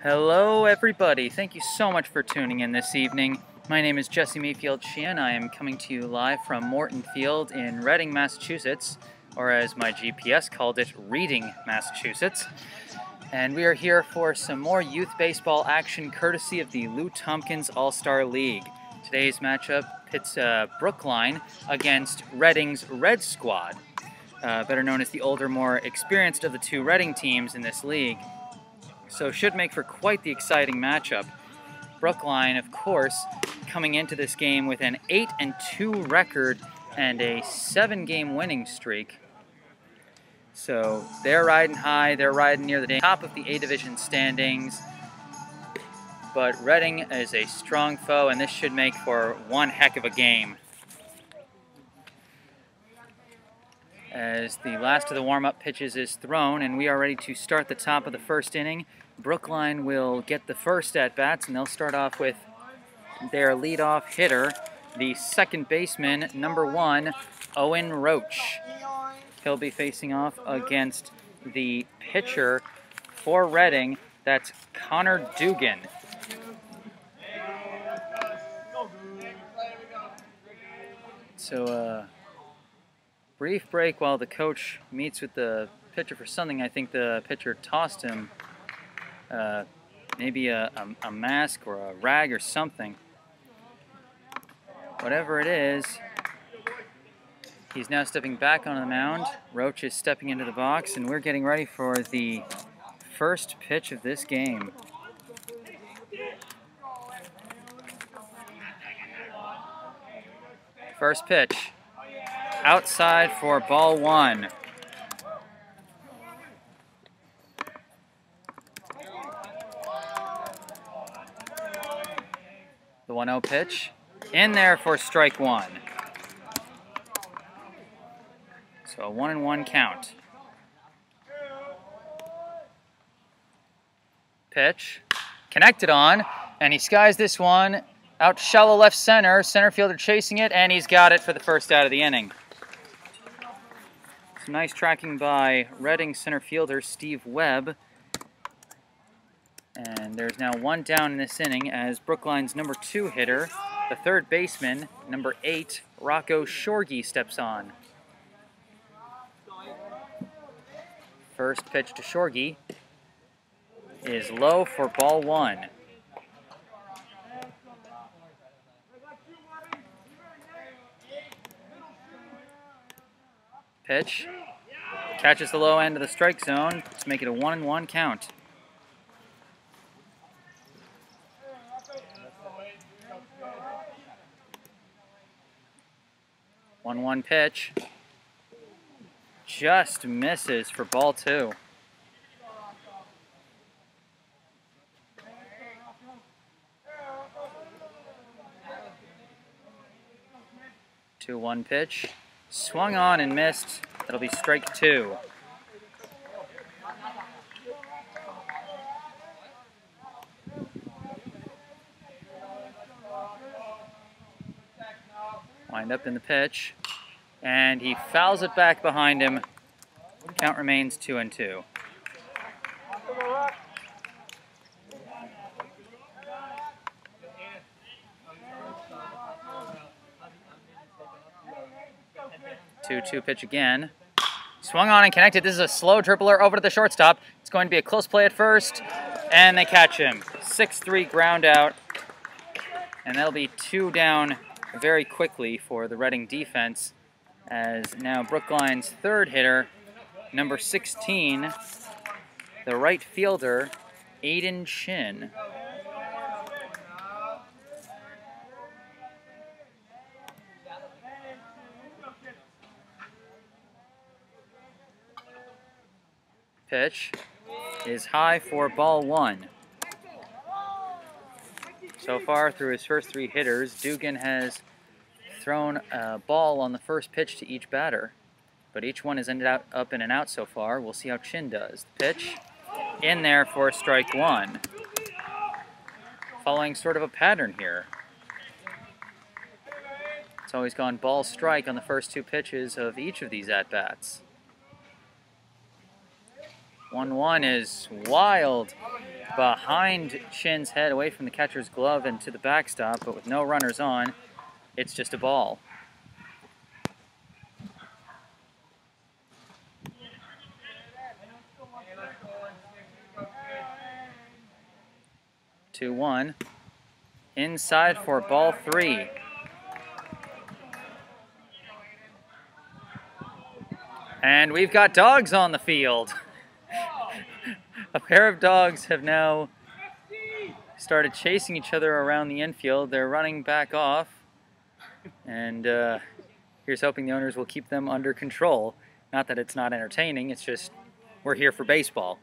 Hello everybody, thank you so much for tuning in this evening. My name is Jesse Mayfield Sheehan. I am coming to you live from Morton Field in Reading, Massachusetts, or as my GPS called it, Reading, Massachusetts. And we are here for some more youth baseball action courtesy of the Lou Tompkins All-Star League. Today's matchup pits Brookline against Reading's Red Squad, better known as the older, more experienced of the two Reading teams in this league. So should make for quite the exciting matchup. Brookline, of course, coming into this game with an 8-2 record and a 7-game winning streak. So they're riding high, they're riding near the top of the A Division standings. But Reading is a strong foe, and this should make for one heck of a game. As the last of the warm-up pitches is thrown, and we are ready to start the top of the first inning. Brookline will get the first at-bats, and they'll start off with their leadoff hitter, the second baseman, number 1, Owen Roach. He'll be facing off against the pitcher for Reading, that's Connor Dugan. So, brief break while the coach meets with the pitcher for something. I think the pitcher tossed him maybe a mask or a rag or something. Whatever it is, he's now stepping back onto the mound. Roach is stepping into the box, and we're getting ready for the first pitch of this game. First pitch. Outside for ball 1. The 1-0 pitch. In there for strike 1. So a 1-1 count. Pitch. Connected on, and he skies this one out shallow left center. Center fielder chasing it, and he's got it for the first out of the inning. Some nice tracking by Reading center fielder Steve Webb. And there's now one down in this inning as Brookline's number 2 hitter, the third baseman, number 8, Rocco Shorgy, steps on. First pitch to Shorgy is low for ball 1. Pitch. Catches the low end of the strike zone to make it a 1-1 count. One pitch. Just misses for ball 2. 2-1 pitch. Swung on and missed. That'll be strike 2. Wind up in the pitch, and he fouls it back behind him. Count remains 2-2. Two pitch again. Swung on and connected. This is a slow dribbler over to the shortstop. It's going to be a close play at first, and they catch him. 6-3 ground out, and that'll be 2 down very quickly for the Reading defense, as now Brookline's third hitter, number 16, the right fielder, Aiden Chin. Pitch is high for ball 1. So far, through his first 3 hitters, Dugan has thrown a ball on the first pitch to each batter, but each one has ended up in and out so far. We'll see how Chin does. The pitch in there for strike 1. Following sort of a pattern here. It's always gone ball strike on the first 2 pitches of each of these at-bats. 1-1 is wild. behind Chin's head, away from the catcher's glove and to the backstop, but with no runners on, it's just a ball. 2-1. Inside for ball 3. And we've got dogs on the field. A pair of dogs have now started chasing each other around the infield. They're running back off. And here's hoping the owners will keep them under control. Not that it's not entertaining, it's just we're here for baseball.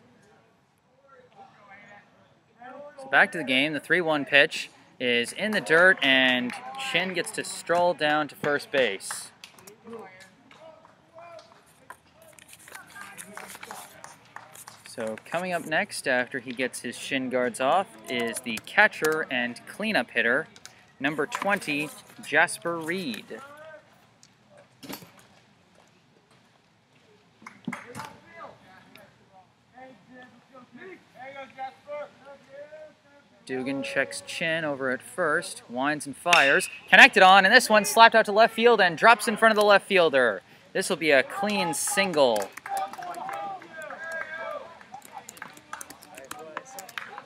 So back to the game. The 3-1 pitch is in the dirt, and Chin gets to stroll down to first base. So coming up next, after he gets his shin guards off, is the catcher and cleanup hitter, number 20, Jasper Reed. Dugan checks Chin over at first, winds and fires, connected on, and this one slapped out to left field and drops in front of the left fielder. This will be a clean single.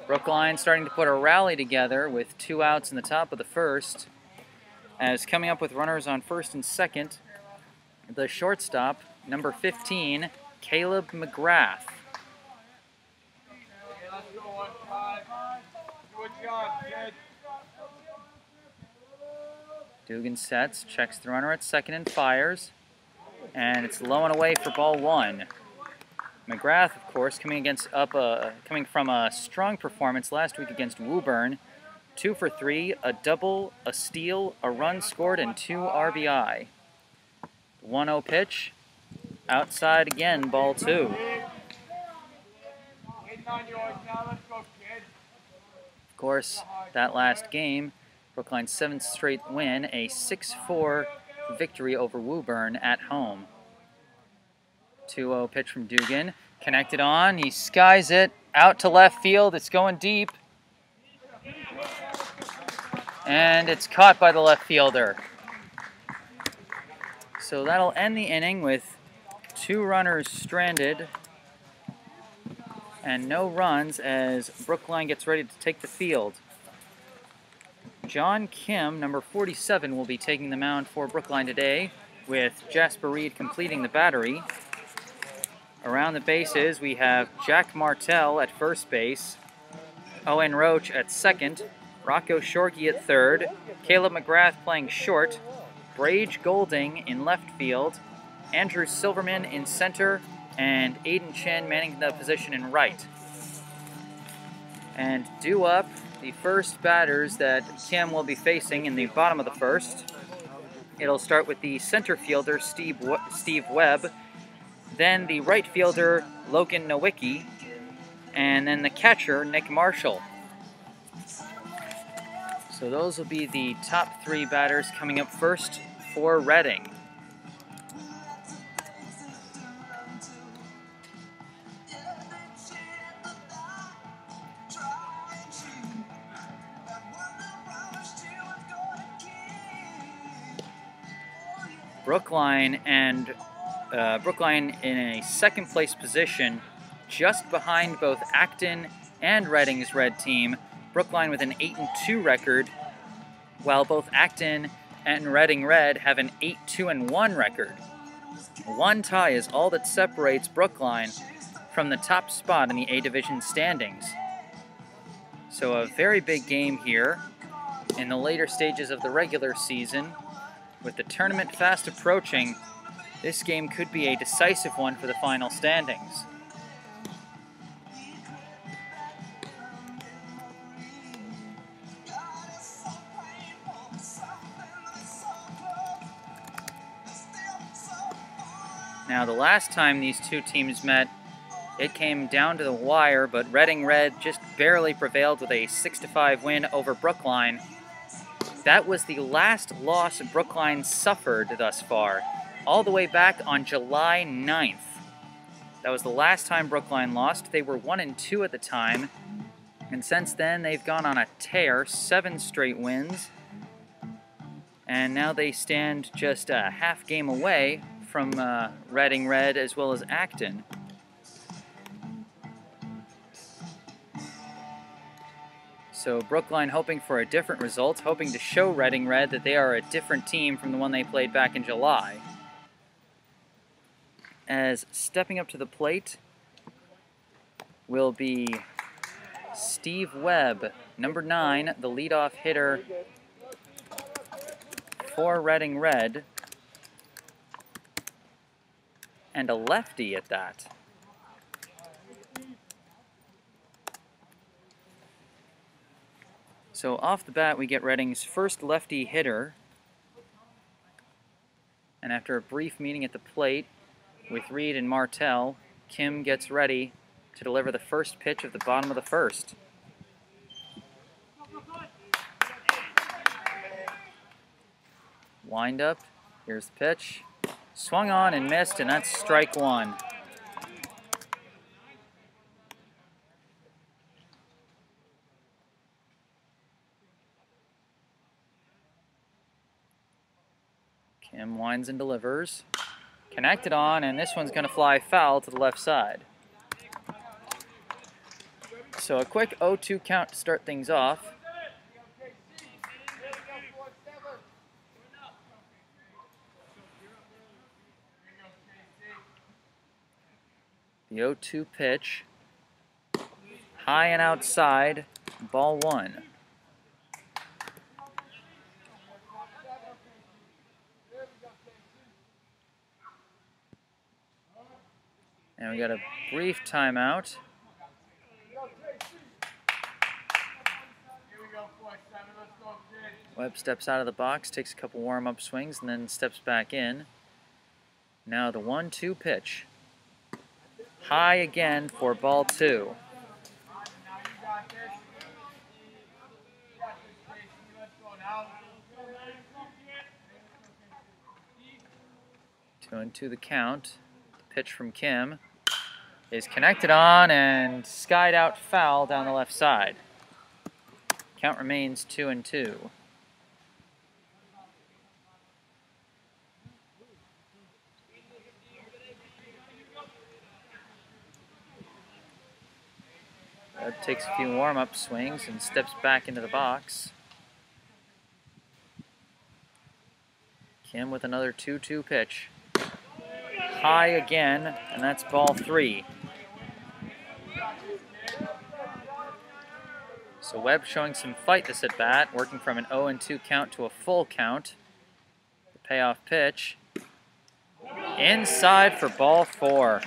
Brookline starting to put a rally together with 2 outs in the top of the first, as coming up with runners on first and second, the shortstop, number 15, Caleb McGrath. Dugan sets, checks the runner at second and fires, and it's low and away for ball 1. McGrath, of course, coming from a strong performance last week against Woburn. 2 for 3, a double, a steal, a run scored, and 2 RBI. 1-0 pitch, outside again, ball 2. Of course, that last game, Brookline's 7th straight win, a 6-4 victory over Woburn at home. 2-0 pitch from Dugan, connected on, he skies it, out to left field, it's going deep. And it's caught by the left fielder. So that'll end the inning with 2 runners stranded and no runs as Brookline gets ready to take the field. John Kim, number 47, will be taking the mound for Brookline today, with Jasper Reed completing the battery. Around the bases, we have Jack Martell at first base, Owen Roach at second, Rocco Shorkey at third, Caleb McGrath playing short, Brage Golding in left field, Andrew Silverman in center, and Aiden Chin manning the position in right. And due up, the first batters that Kim will be facing in the bottom of the first. It'll start with the center fielder, Steve Webb, then the right fielder, Logan Nowicki, and then the catcher, Nick Marshall. So those will be the top 3 batters coming up first for Reading. Brookline in a second place position, just behind both Acton and Reading's red team. Brookline with an 8-2 record, while both Acton and Reading Red have an 8-2-1 record. 1 tie is all that separates Brookline from the top spot in the A Division standings. So a very big game here in the later stages of the regular season. With the tournament fast approaching, this game could be a decisive one for the final standings. Now, the last time these 2 teams met, it came down to the wire, but Reading Red just barely prevailed with a 6-5 win over Brookline. That was the last loss Brookline suffered thus far, all the way back on July 9th. That was the last time Brookline lost. They were 1-2 at the time, And since then, they've gone on a tear, 7 straight wins. And now they stand just a half game away from Reading Red as well as Acton. So Brookline hoping for a different result, hoping to show Reading Red that they are a different team from the one they played back in July. As stepping up to the plate will be Steve Webb, number 9, the leadoff hitter for Reading Red, and a lefty at that. So off the bat, we get Reading's first lefty hitter. And after a brief meeting at the plate with Reed and Martell, Kim gets ready to deliver the first pitch of the bottom of the first. Wind up, here's the pitch. Swung on and missed, and that's strike 1. Kim winds and delivers. Connected on, and this one's going to fly foul to the left side. So a quick 0-2 count to start things off. The 0-2 pitch. High and outside, ball 1. And we got a brief timeout. Webb steps out of the box, takes a couple warm-up swings, and then steps back in. Now the 1-2 pitch. High again for ball 2. 2-2 the count. The pitch from Kim is connected on and skied out foul down the left side. Count remains 2-2. Webb takes a few warm-up swings and steps back into the box. Kim with another 2-2 pitch. High again, and that's ball 3. So Webb showing some fight this at bat, working from an 0-2 count to a full count. The payoff pitch. Inside for ball 4.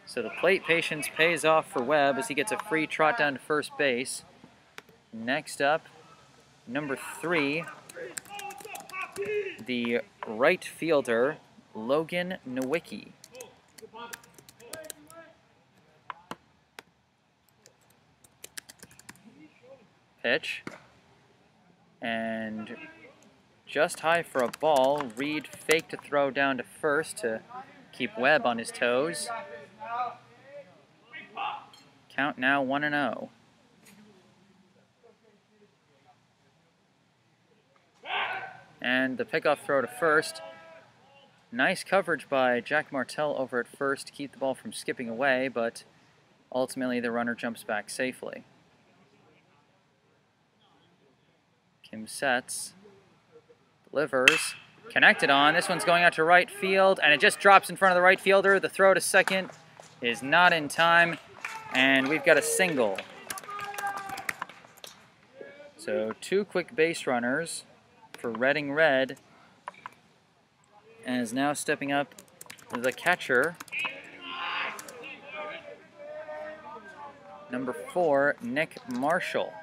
So the plate patience pays off for Webb as he gets a free trot down to first base. Next up, number 3, the right fielder, Logan Nowicki. Pitch. And just high for a ball. Reed faked a throw down to first to keep Webb on his toes. Count now 1-0. And the pickoff throw to first. Nice coverage by Jack Martell over at first to keep the ball from skipping away, but ultimately the runner jumps back safely. Kim sets, delivers, connected on. This one's going out to right field, and it just drops in front of the right fielder. The throw to second is not in time, and we've got a single. So 2 quick base runners for Reading Red, and is now stepping up the catcher, number 4, Nick Marshall.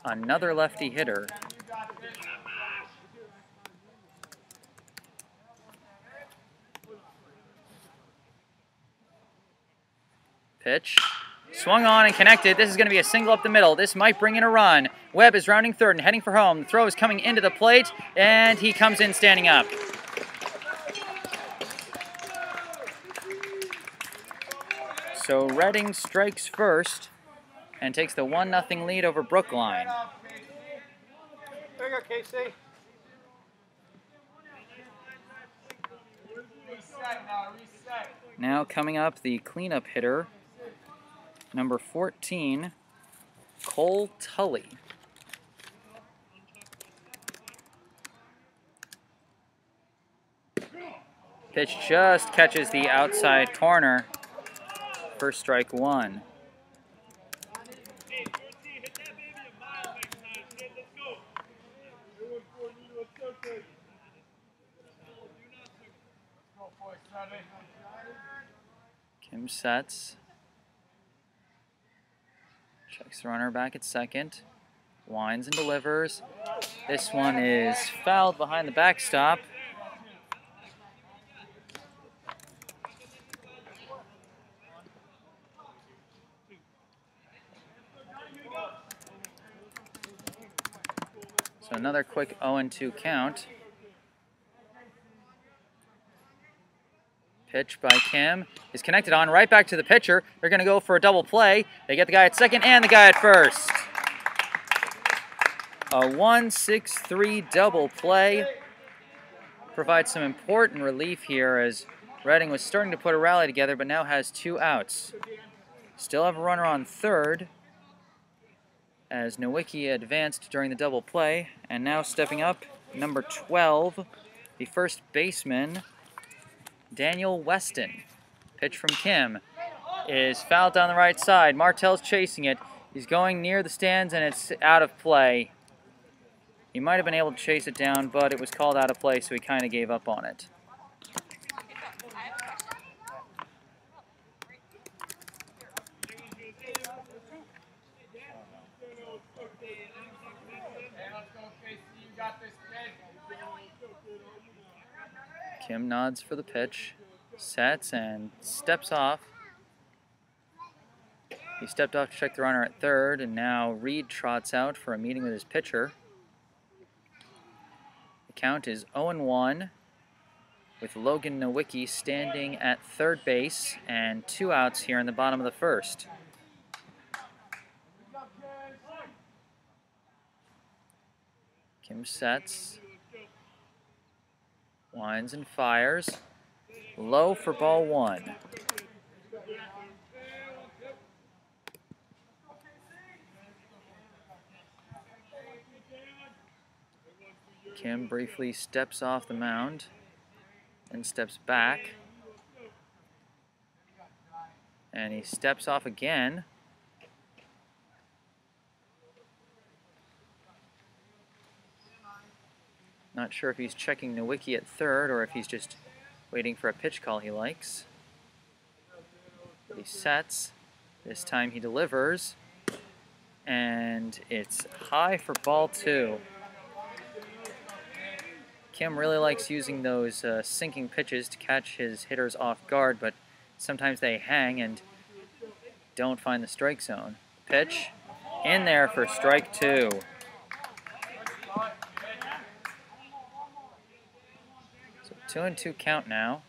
Another lefty hitter. Pitch. Swung on and connected. This is going to be a single up the middle. This might bring in a run. Webb is rounding third and heading for home. The throw is coming into the plate, and he comes in standing up. So Reading strikes first and takes the 1-0 lead over Brookline. There you go, Casey. Now coming up, the cleanup hitter, number 14, Cole Tully. Pitch just catches the outside corner for strike one. Kim sets. Checks the runner back at second. Winds and delivers. This one is fouled behind the backstop. So another quick 0-2 count. Pitch by Kim is connected on right back to the pitcher. They're going to go for a double play. They get the guy at second and the guy at first. A 1-6-3 double play provides some important relief here as Reading was starting to put a rally together but now has 2 outs. Still have a runner on third as Nowicki advanced during the double play, and now stepping up, number 12, the first baseman, Daniel Weston. Pitch from Kim is fouled down the right side. Martell's chasing it. He's going near the stands and it's out of play. He might have been able to chase it down, but it was called out of play, so he kind of gave up on it. Kim nods for the pitch, sets and steps off. He stepped off to check the runner at third, and now Reed trots out for a meeting with his pitcher. The count is 0-1, with Logan Nowicki standing at third base and 2 outs here in the bottom of the first. Kim sets. Winds and fires. Low for ball 1. Kim briefly steps off the mound and steps back. And he steps off again. Not sure if he's checking Nowicki at third or if he's just waiting for a pitch call he likes. He sets. This time he delivers. And it's high for ball 2. Kim really likes using those sinking pitches to catch his hitters off guard, but sometimes they hang and don't find the strike zone. Pitch in there for strike 2. So 2-2 count now.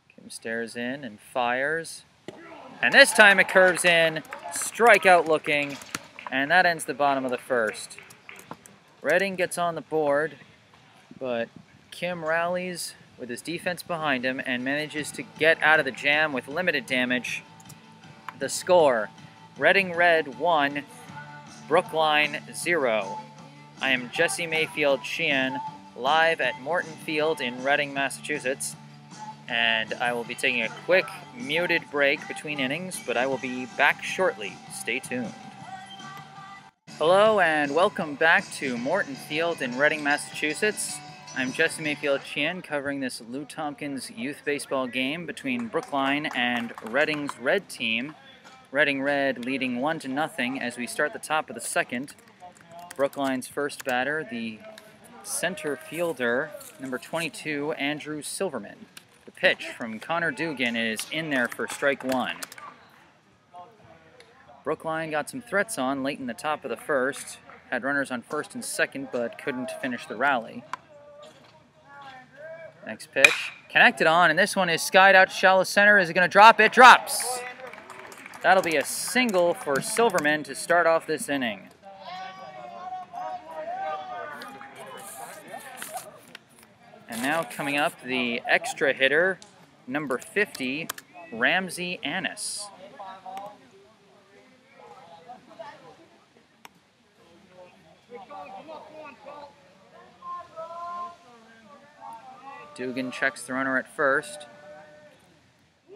Kim stares in and fires. And this time it curves in, strikeout looking, and that ends the bottom of the first. Reading gets on the board, but Kim rallies with his defense behind him and manages to get out of the jam with limited damage. The score, Reading Red 1, Brookline 0. I am Jesse Mayfield Sheehan, live at Morton Field in Reading, Massachusetts, and I will be taking a quick muted break between innings, but I will be back shortly. Stay tuned. Hello and welcome back to Morton Field in Reading, Massachusetts. I'm Jesse Mayfield Sheehan covering this Lou Tompkins youth baseball game between Brookline and Reading's Red team. Reading Red leading 1-0 as we start the top of the second. Brookline's first batter, the center fielder, number 22, Andrew Silverman. The pitch from Connor Dugan is in there for strike 1. Brookline got some threats on late in the top of the first, had runners on first and second but couldn't finish the rally. Next pitch, connected on, and this one is skied out to shallow center. Is it going to drop? It drops. That'll be a single for Silverman to start off this inning. And now coming up, the extra hitter, number 50, Ramsey Annis. Dugan checks the runner at first.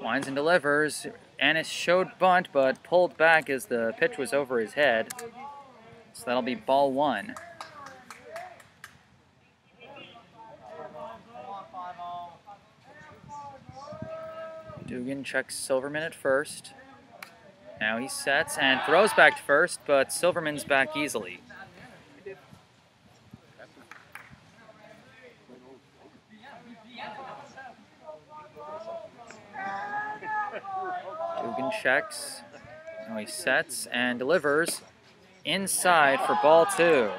Winds and delivers. Annis showed bunt, but pulled back as the pitch was over his head. So that'll be ball one. Dugan checks Silverman at first. Now he sets and throws back to first, but Silverman's back easily. Dugan checks. Now he sets and delivers inside for ball two.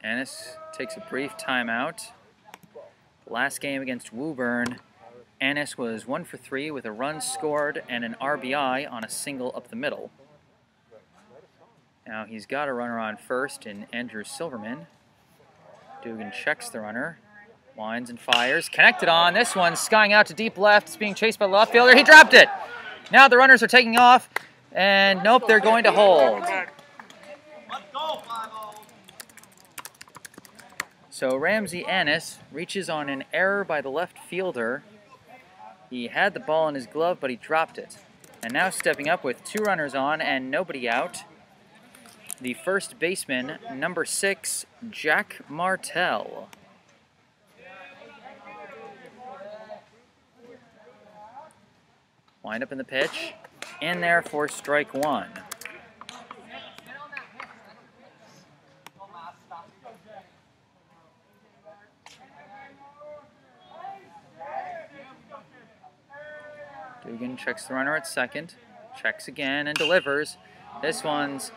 Annis takes a brief timeout. Last game against Woburn, Annis was 1 for 3 with a run scored and an RBI on a single up the middle. Now he's got a runner on first in Andrew Silverman. Dugan checks the runner, winds and fires. Connected on. This one skying out to deep left. It's being chased by the left fielder. He dropped it. Now the runners are taking off, and nope, they're going to hold. So Ramsey Annis reaches on an error by the left fielder. He had the ball in his glove, but he dropped it. And now stepping up with 2 runners on and nobody out, the first baseman, number 6, Jack Martell. Wind up in the pitch. In there for strike one. Dugan checks the runner at second, checks again and delivers. This one's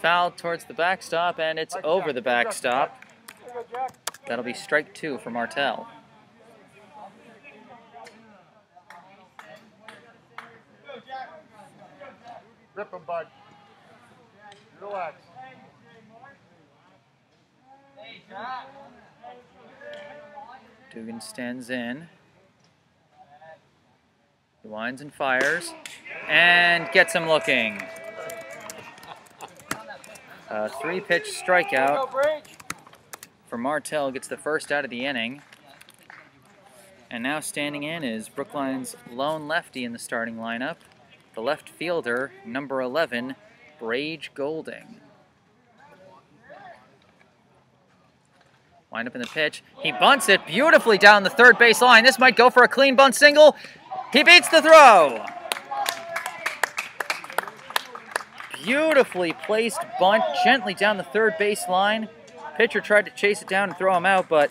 fouled towards the backstop, and it's over the backstop. That'll be strike 2 for Martell. Rip him, bud. Relax. Dugan stands in. He winds and fires, and gets him looking. A 3-pitch strikeout for Martell, gets the first out of the inning. And now standing in is Brookline's lone lefty in the starting lineup, the left fielder, number 11, Brage Golding. Wind up in the pitch. He bunts it beautifully down the third base line. This might go for a clean bunt single. He beats the throw. Beautifully placed bunt gently down the third base line. Pitcher tried to chase it down and throw him out, but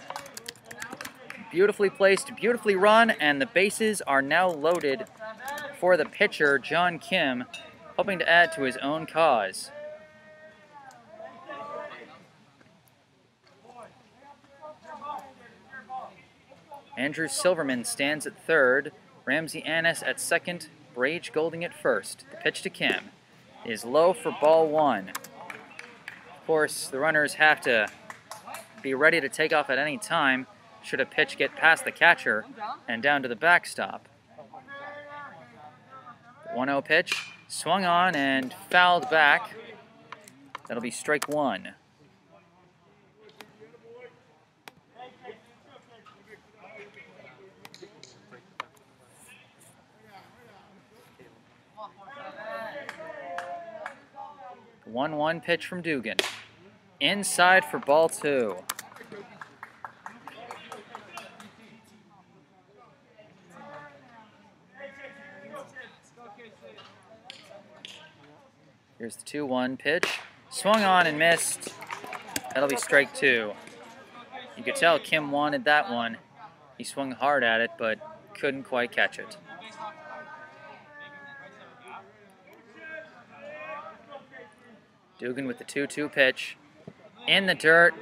beautifully placed, beautifully run, and the bases are now loaded for the pitcher, John Kim, hoping to add to his own cause. Andrew Silverman stands at third, Ramsey Annis at second, Brage Golding at first. The pitch to Kim is low for ball one. Of course, the runners have to be ready to take off at any time should a pitch get past the catcher and down to the backstop. 1-0 pitch, swung on and fouled back. That'll be strike one. The 1-1 pitch from Dugan. Inside for ball two. Here's the 2-1 pitch. Swung on and missed. That'll be strike two. You could tell Kim wanted that one. He swung hard at it, but couldn't quite catch it. Dugan with the 2-2 pitch. In the dirt,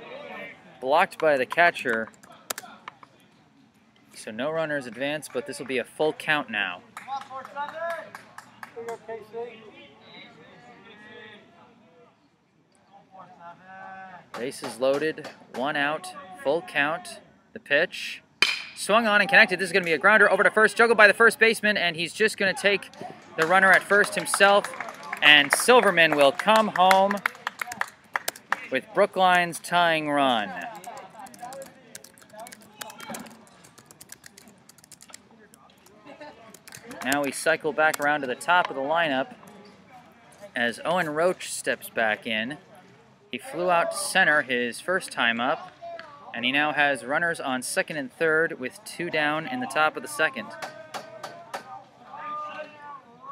blocked by the catcher. So no runners advance, but this will be a full count now. Bases loaded, 1 out, full count. The pitch. Swung on and connected. This is going to be a grounder over to first, juggled by the first baseman, and he's just going to take the runner at first himself. And Silverman will come home with Brookline's tying run. Now we cycle back around to the top of the lineup as Owen Roach steps back in. He flew out to center his first time up, and he now has runners on second and third with 2 down in the top of the second.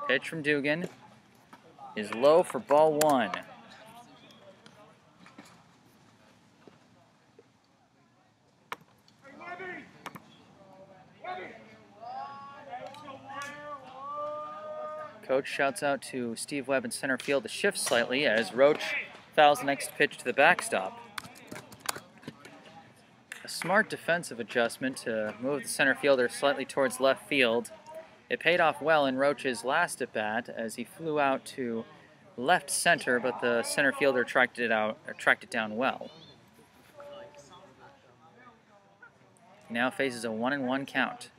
Pitch from Dugan is low for ball 1. Coach shouts out to Steve Webb in center field to shift slightly as Roach fouls the next pitch to the backstop. A smart defensive adjustment to move the center fielder slightly towards left field. It paid off well in Roach's last at-bat as he flew out to left center, but the center fielder tracked it down well. He now faces a 1-1 count.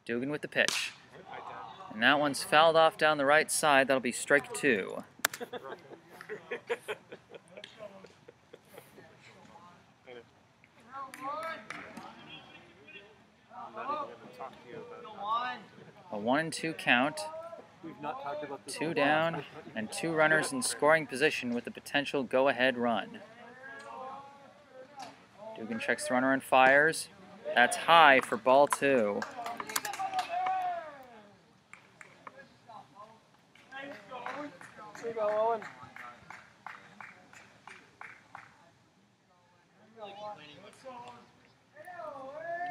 Dugan with the pitch. And that one's fouled off down the right side. That'll be strike 2. A 1-2 count. 2 down and 2 runners in scoring position with a potential go-ahead run. Dugan checks the runner and fires. That's high for ball 2.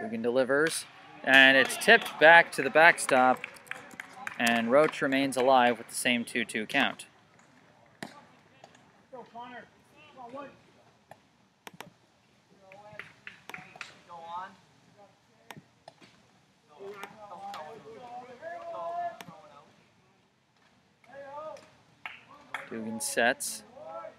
Dugan delivers, and it's tipped back to the backstop, and Roach remains alive with the same 2-2 count. Dugan sets,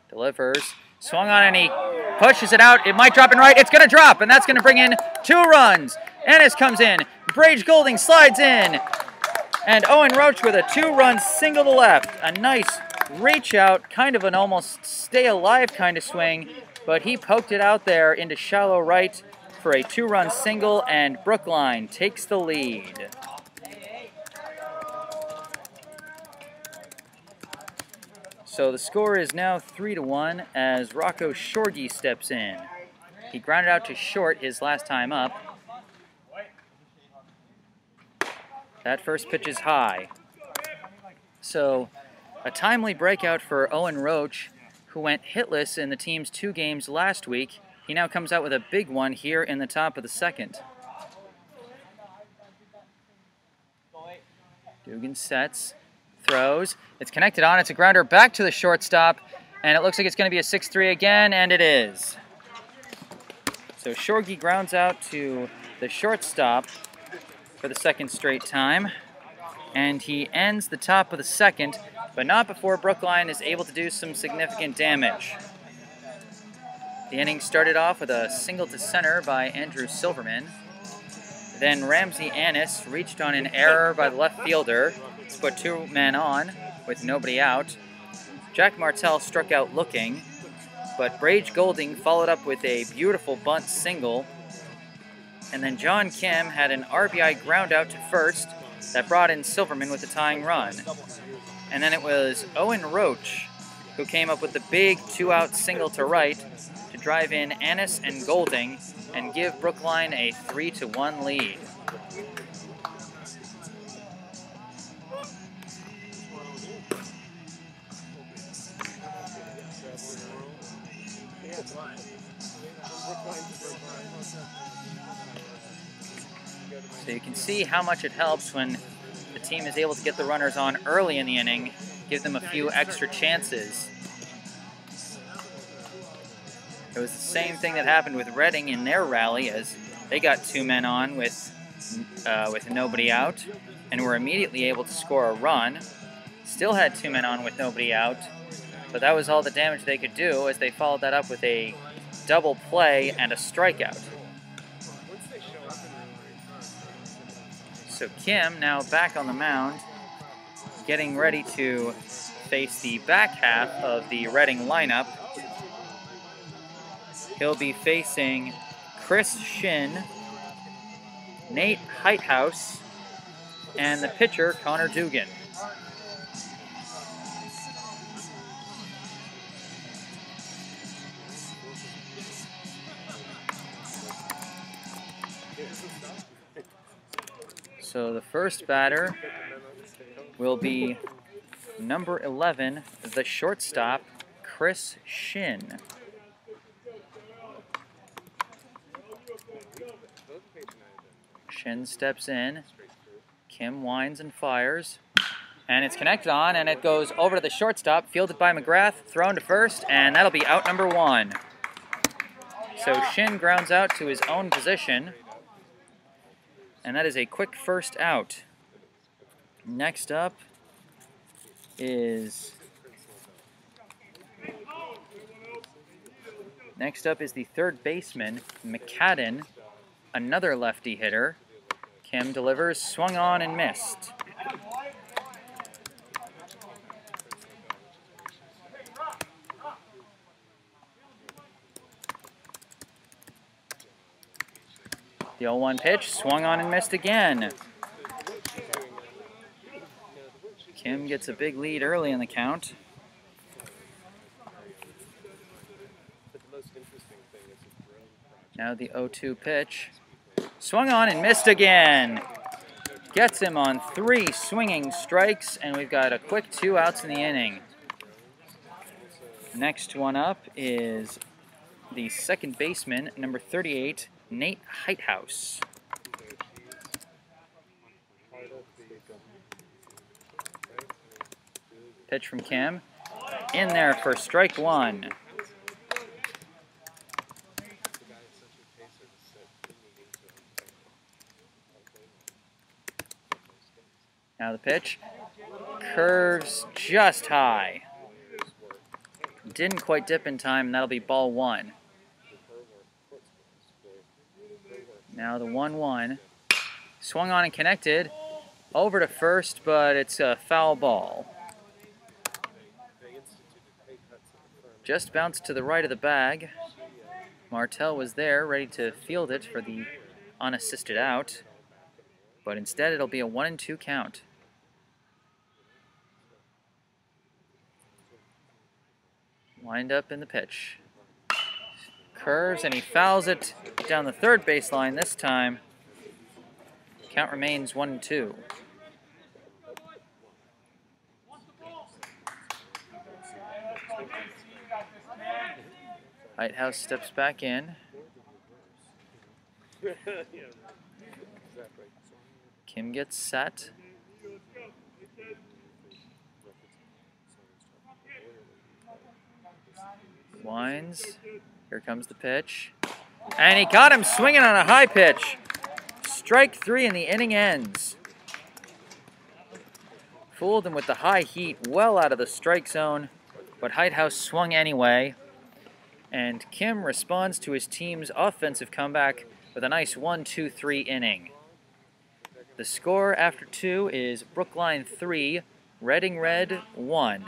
delivers, swung on, and he pushes it out. It might drop in right. It's going to drop, and that's going to bring in 2 runs. Ennis comes in. Brage Golding slides in. And Owen Roach with a 2-run single to left. A nice reach out, kind of an almost stay alive kind of swing, but he poked it out there into shallow right for a 2-run single, and Brookline takes the lead. So the score is now 3-1 as Rocco Shorgy steps in. He grounded out to short his last time up. That first pitch is high. So a timely breakout for Owen Roach, who went hitless in the team's 2 games last week. He now comes out with a big one here in the top of the second. Dugan sets. Throws. It's connected on. It's a grounder back to the shortstop, and it looks like it's going to be a 6-3 again, and it is. So Shorgy grounds out to the shortstop for the second straight time, and he ends the top of the second, but not before Brookline is able to do some significant damage. The inning started off with a single to center by Andrew Silverman. Then Ramsey Annis reached on an error by the left fielder to put 2 men on with nobody out. Jack Martell struck out looking, but Brage Golding followed up with a beautiful bunt single. And then John Kim had an RBI ground out to first that brought in Silverman with the tying run. And then it was Owen Roach who came up with the big 2-out single to right to drive in Annis and Golding and give Brookline a 3-1 lead. So you can see how much it helps when the team is able to get the runners on early in the inning, give them a few extra chances. It was the same thing that happened with Reading in their rally, as they got 2 men on with nobody out, and were immediately able to score a run. Still had 2 men on with nobody out, but that was all the damage they could do, as they followed that up with a double play and a strikeout. So Kim now back on the mound, getting ready to face the back half of the Reading lineup. He'll be facing Chris Shin, Nate Heithouse, and the pitcher Connor Dugan. So the first batter will be number 11, the shortstop, Chris Shin. Shin steps in. Kim winds and fires. And it's connected on, and it goes over to the shortstop, fielded by McGrath, thrown to first, and that'll be out number 1. So Shin grounds out to his own position, and that is a quick first out. Next up is the third baseman, McCadden, another lefty hitter. Kim delivers, swung on and missed. The 0-1 pitch, swung on and missed again. Kim gets a big lead early in the count. Now the 0-2 pitch. Swung on and missed again. Gets him on 3 swinging strikes, and we've got a quick 2 outs in the inning. Next one up is the second baseman, number 38, Nate Heithouse. Pitch from Kim. In there for strike 1. Now the pitch. Curves just high. Didn't quite dip in time, and that'll be ball 1. Now the 1-1. Swung on and connected. Over to first, but it's a foul ball. Just bounced to the right of the bag. Martell was there, ready to field it for the unassisted out. But instead, it'll be a 1-2 count. Wind up in the pitch. Curves, and he fouls it down the third baseline this time. Count remains 1-2. Heithouse steps back in. Kim gets set. Winds. Here comes the pitch. And he got him swinging on a high pitch. Strike 3 and the inning ends. Fooled him with the high heat well out of the strike zone, but Heithouse swung anyway. And Kim responds to his team's offensive comeback with a nice 1-2-3 inning. The score after 2 is Brookline 3, Reading Red 1.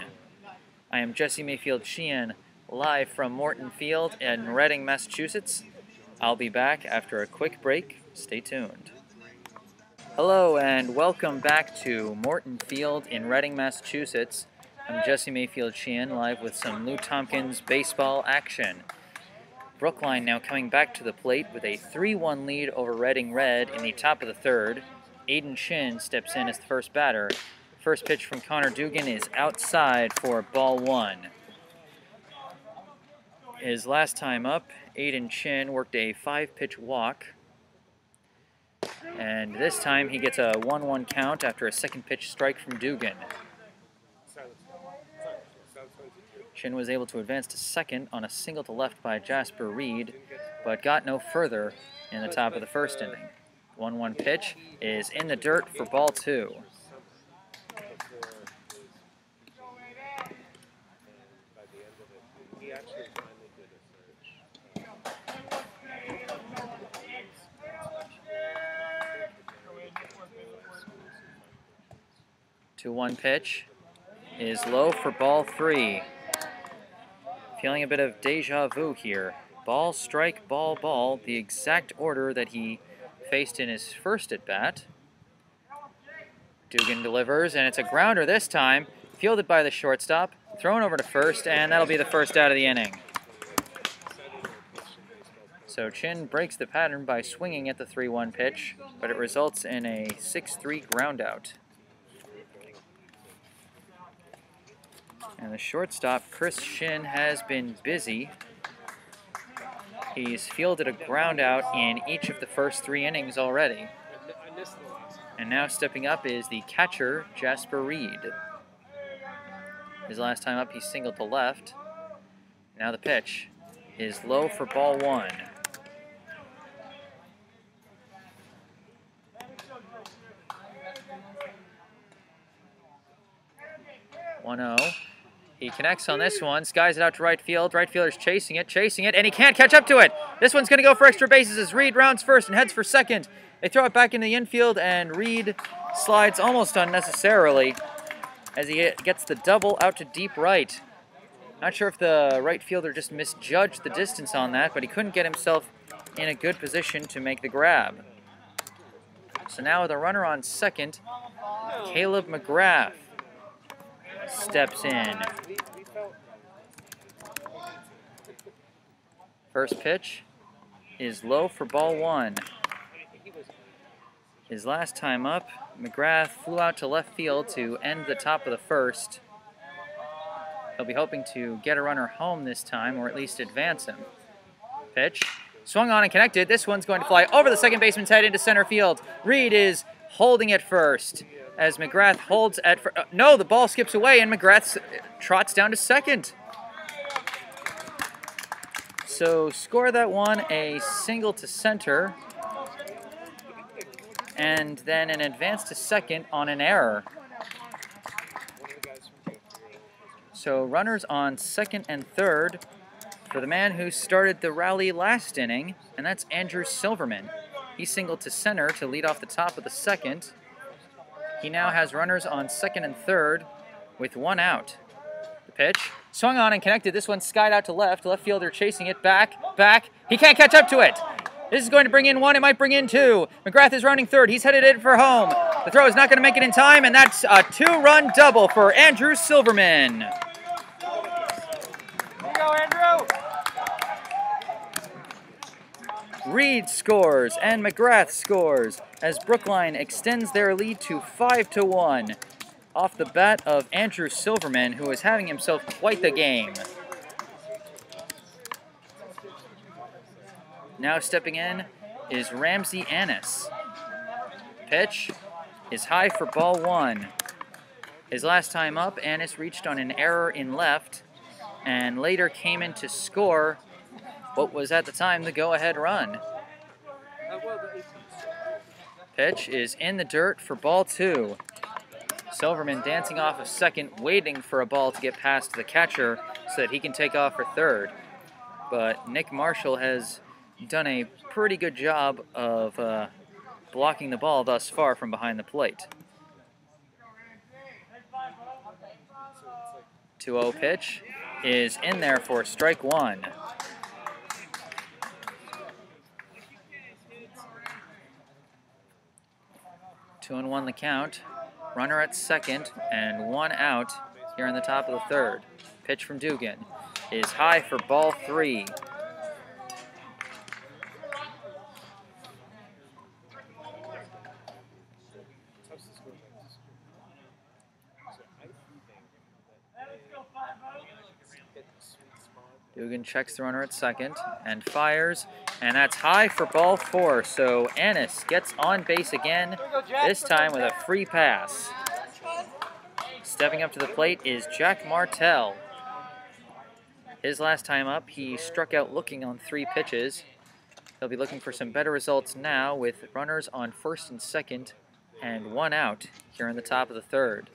I am Jesse Mayfield Sheehan, live from Morton Field in Reading, Massachusetts. I'll be back after a quick break. Stay tuned. Hello and welcome back to Morton Field in Reading, Massachusetts. I'm Jesse Mayfield Sheehan, live with some Lou Tompkins baseball action. Brookline now coming back to the plate with a 3-1 lead over Reading Red in the top of the third. Aiden Shin steps in as the first batter. First pitch from Connor Dugan is outside for ball 1. His last time up, Aiden Shin worked a 5-pitch walk. And this time he gets a 1-1 count after a second pitch strike from Dugan. Chin was able to advance to second on a single to left by Jasper Reed, but got no further in the top of the first inning. 1-1 pitch is in the dirt for ball 2. Two 1 pitch is low for ball 3. Feeling a bit of deja vu here. Ball, strike, ball, ball, the exact order that he faced in his first at-bat. Dugan delivers, and it's a grounder this time, fielded by the shortstop, thrown over to first, and that'll be the first out of the inning. So Chin breaks the pattern by swinging at the 3-1 pitch, but it results in a 6-3 groundout. And the shortstop, Chris Shin, has been busy. He's fielded a ground out in each of the first 3 innings already. And now stepping up is the catcher, Jasper Reed. His last time up, he singled to left. Now the pitch is low for ball 1. He connects on this one, skies it out to right field. Right fielder's chasing it, and he can't catch up to it. This one's going to go for extra bases as Reed rounds first and heads for second. They throw it back into the infield, and Reed slides almost unnecessarily as he gets the double out to deep right. Not sure if the right fielder just misjudged the distance on that, but he couldn't get himself in a good position to make the grab. So now with a runner on second, Caleb McGrath steps in. First pitch is low for ball 1. His last time up, McGrath flew out to left field to end the top of the first. He'll be hoping to get a runner home this time, or at least advance him. Pitch, swung on and connected. This one's going to fly over the second baseman's head into center field. Reed is holding at first as McGrath holds at first. No, the ball skips away and McGrath trots down to second. So score that one, a single to center, and then an advance to second on an error. So runners on second and third for the man who started the rally last inning, and that's Andrew Silverman. He singled to center to lead off the top of the second. He now has runners on second and third with 1 out. The pitch, swung on and connected. This one skied out to left. Left fielder chasing it back. He can't catch up to it. This is going to bring in 1. It might bring in 2. McGrath is rounding third. He's headed in for home. The throw is not going to make it in time, and that's a 2-run double for Andrew Silverman. There you go, Andrew. Reed scores and McGrath scores as Brookline extends their lead to 5-1 off the bat of Andrew Silverman, who is having himself quite the game. Now stepping in is Ramsey Annis. Pitch is high for ball 1. His last time up, Annis reached on an error in left and later came in to score what was at the time the go-ahead run. Pitch is in the dirt for ball 2. Silverman dancing off of second, waiting for a ball to get past the catcher so that he can take off for third. But Nick Marshall has done a pretty good job of blocking the ball thus far from behind the plate. 2-0 pitch is in there for strike 1. Two and 1 the count. Runner at second and 1 out here in the top of the third. Pitch from Dugan is high for ball 3. Dugan checks the runner at second and fires, and that's high for ball 4. So Annis gets on base again, this time with a free pass. Stepping up to the plate is Jack Martell. His last time up, he struck out looking on 3 pitches. He'll be looking for some better results now with runners on first and second and 1 out here in the top of the 3rd.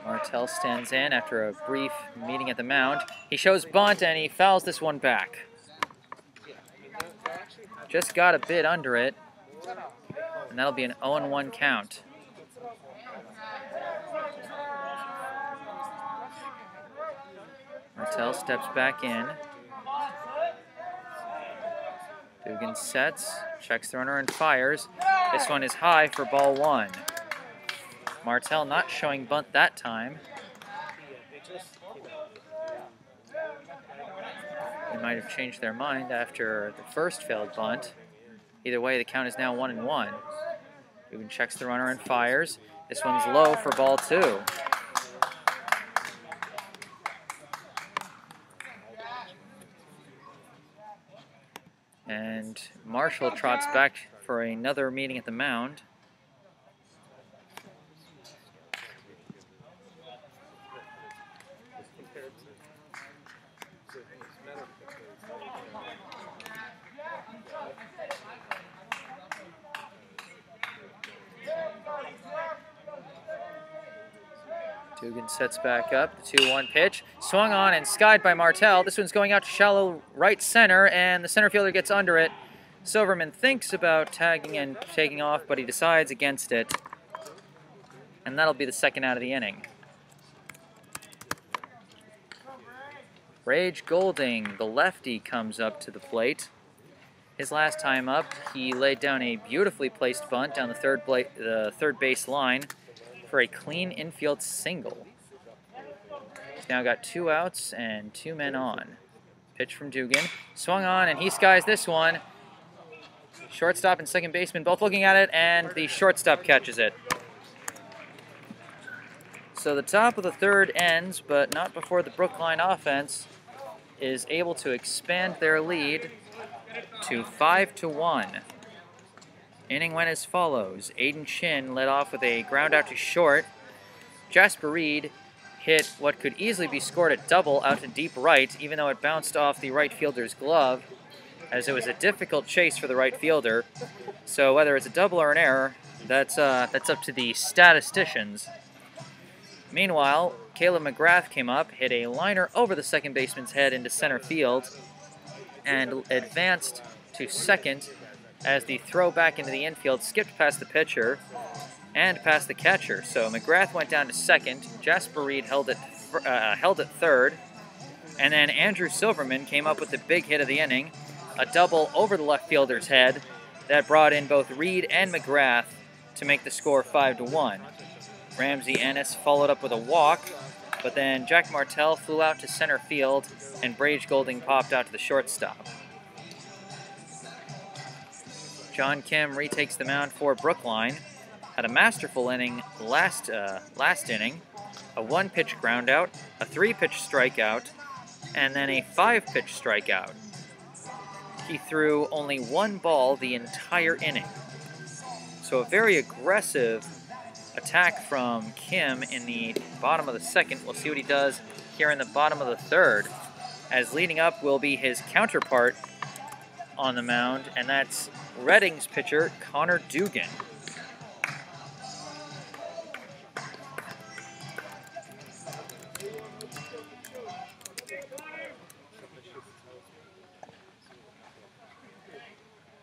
Martell stands in after a brief meeting at the mound. He shows bunt and he fouls this one back. Just got a bit under it, and that'll be an 0-1 count. Martell steps back in. Dugan sets, checks the runner and fires. This one is high for ball 1. Martell not showing bunt that time. They might have changed their mind after the first failed bunt. Either way, the count is now 1-1. Dugan checks the runner and fires. This one's low for ball 2. And Marshall trots back for another meeting at the mound. Dugan sets back up, the 2-1 pitch. Swung on and skied by Martell. This one's going out to shallow right center, and the center fielder gets under it. Silverman thinks about tagging and taking off, but he decides against it. And that'll be the 2nd out of the inning. Rage Golding, the lefty, comes up to the plate. His last time up, he laid down a beautifully placed bunt down the third base line for a clean infield single. He's now got 2 outs and 2 men on. Pitch from Dugan. Swung on, and he skies this one. Shortstop and second baseman both looking at it, and the shortstop catches it. So the top of the 3rd ends, but not before the Brookline offense is able to expand their lead to 5-1. Inning went as follows. Aiden Chin led off with a ground out to short. Jasper Reed hit what could easily be scored at double out to deep right, even though it bounced off the right fielder's glove, as it was a difficult chase for the right fielder. So whether it's a double or an error, that's up to the statisticians. Meanwhile, Caleb McGrath came up, hit a liner over the second baseman's head into center field, and advanced to second as the throw back into the infield skipped past the pitcher and past the catcher. So McGrath went down to second, Jasper Reed held it 3rd, and then Andrew Silverman came up with the big hit of the inning, a double over the left fielder's head that brought in both Reed and McGrath to make the score 5-1. Ramsey Ennis followed up with a walk, but then Jack Martell flew out to center field and Rage Golding popped out to the shortstop. John Kim retakes the mound for Brookline. Had a masterful inning last inning, a 1-pitch groundout, a 3-pitch strikeout, and then a 5-pitch strikeout. He threw only 1 ball the entire inning. So a very aggressive attack from Kim in the bottom of the 2nd. We'll see what he does here in the bottom of the 3rd, as leading up will be his counterpart on the mound, and that's Reading's pitcher, Connor Dugan.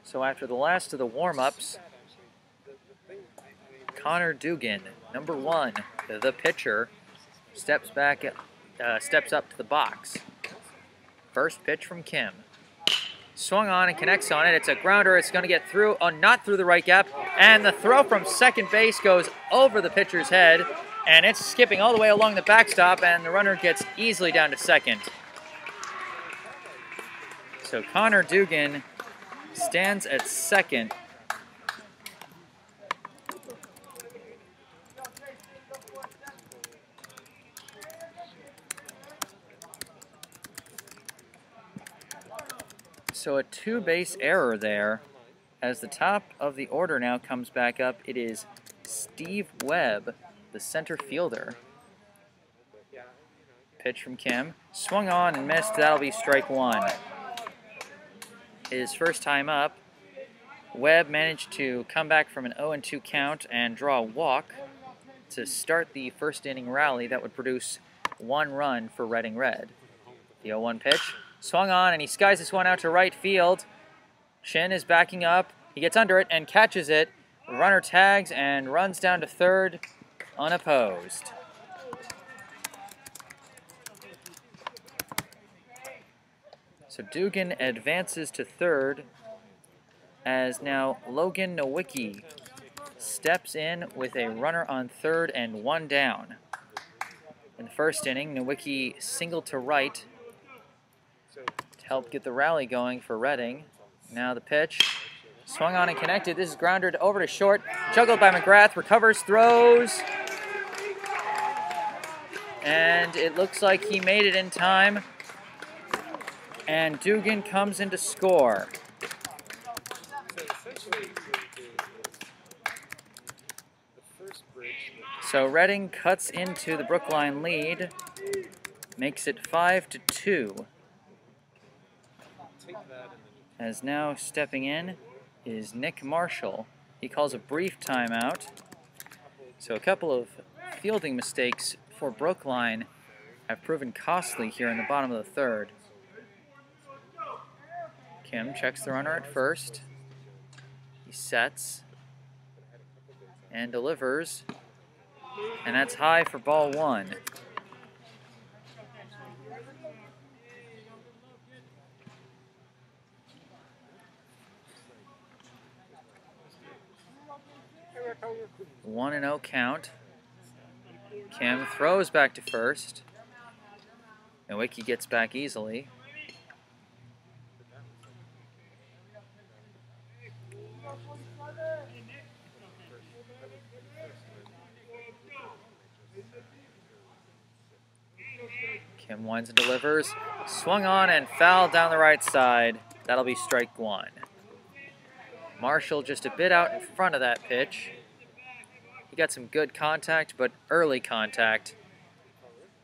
So after the last of the warm-ups, Connor Dugan, number 1, the pitcher, steps up to the box. First pitch from Kim. Swung on and connects on it. It's a grounder. It's going to get through, not through the right gap. And the throw from second base goes over the pitcher's head. And it's skipping all the way along the backstop. And the runner gets easily down to second. So Connor Dugan stands at second. So a two-base error there. As the top of the order now comes back up, it is Steve Webb, the center fielder. Pitch from Kim. Swung on and missed. That'll be strike one. His first time up, Webb managed to come back from an 0-2 count and draw a walk to start the first inning rally that would produce 1 run for Reading Red. The 0-1 pitch. Swung on and he skies this one out to right field. Shin is backing up. He gets under it and catches it. Runner tags and runs down to third unopposed. So Dugan advances to third as now Logan Nowicki steps in with a runner on third and 1 down. In the first inning, Nowicki singled to right to help get the rally going for Reading. Now the pitch. Swung on and connected. This is grounded over to short. Juggled by McGrath. Recovers, throws. And it looks like he made it in time. And Dugan comes in to score. So Reading cuts into the Brookline lead. Makes it 5-2. As now stepping in is Nick Marshall. He calls a brief timeout. So a couple of fielding mistakes for Brookline have proven costly here in the bottom of the third. Kim checks the runner at first. He sets and delivers. And that's high for ball 1. One and 0 count. Kim throws back to first. Nowicki gets back easily. Kim winds and delivers. Swung on and fouled down the right side. That'll be strike 1. Marshall just a bit out in front of that pitch. He got some good contact, but early contact,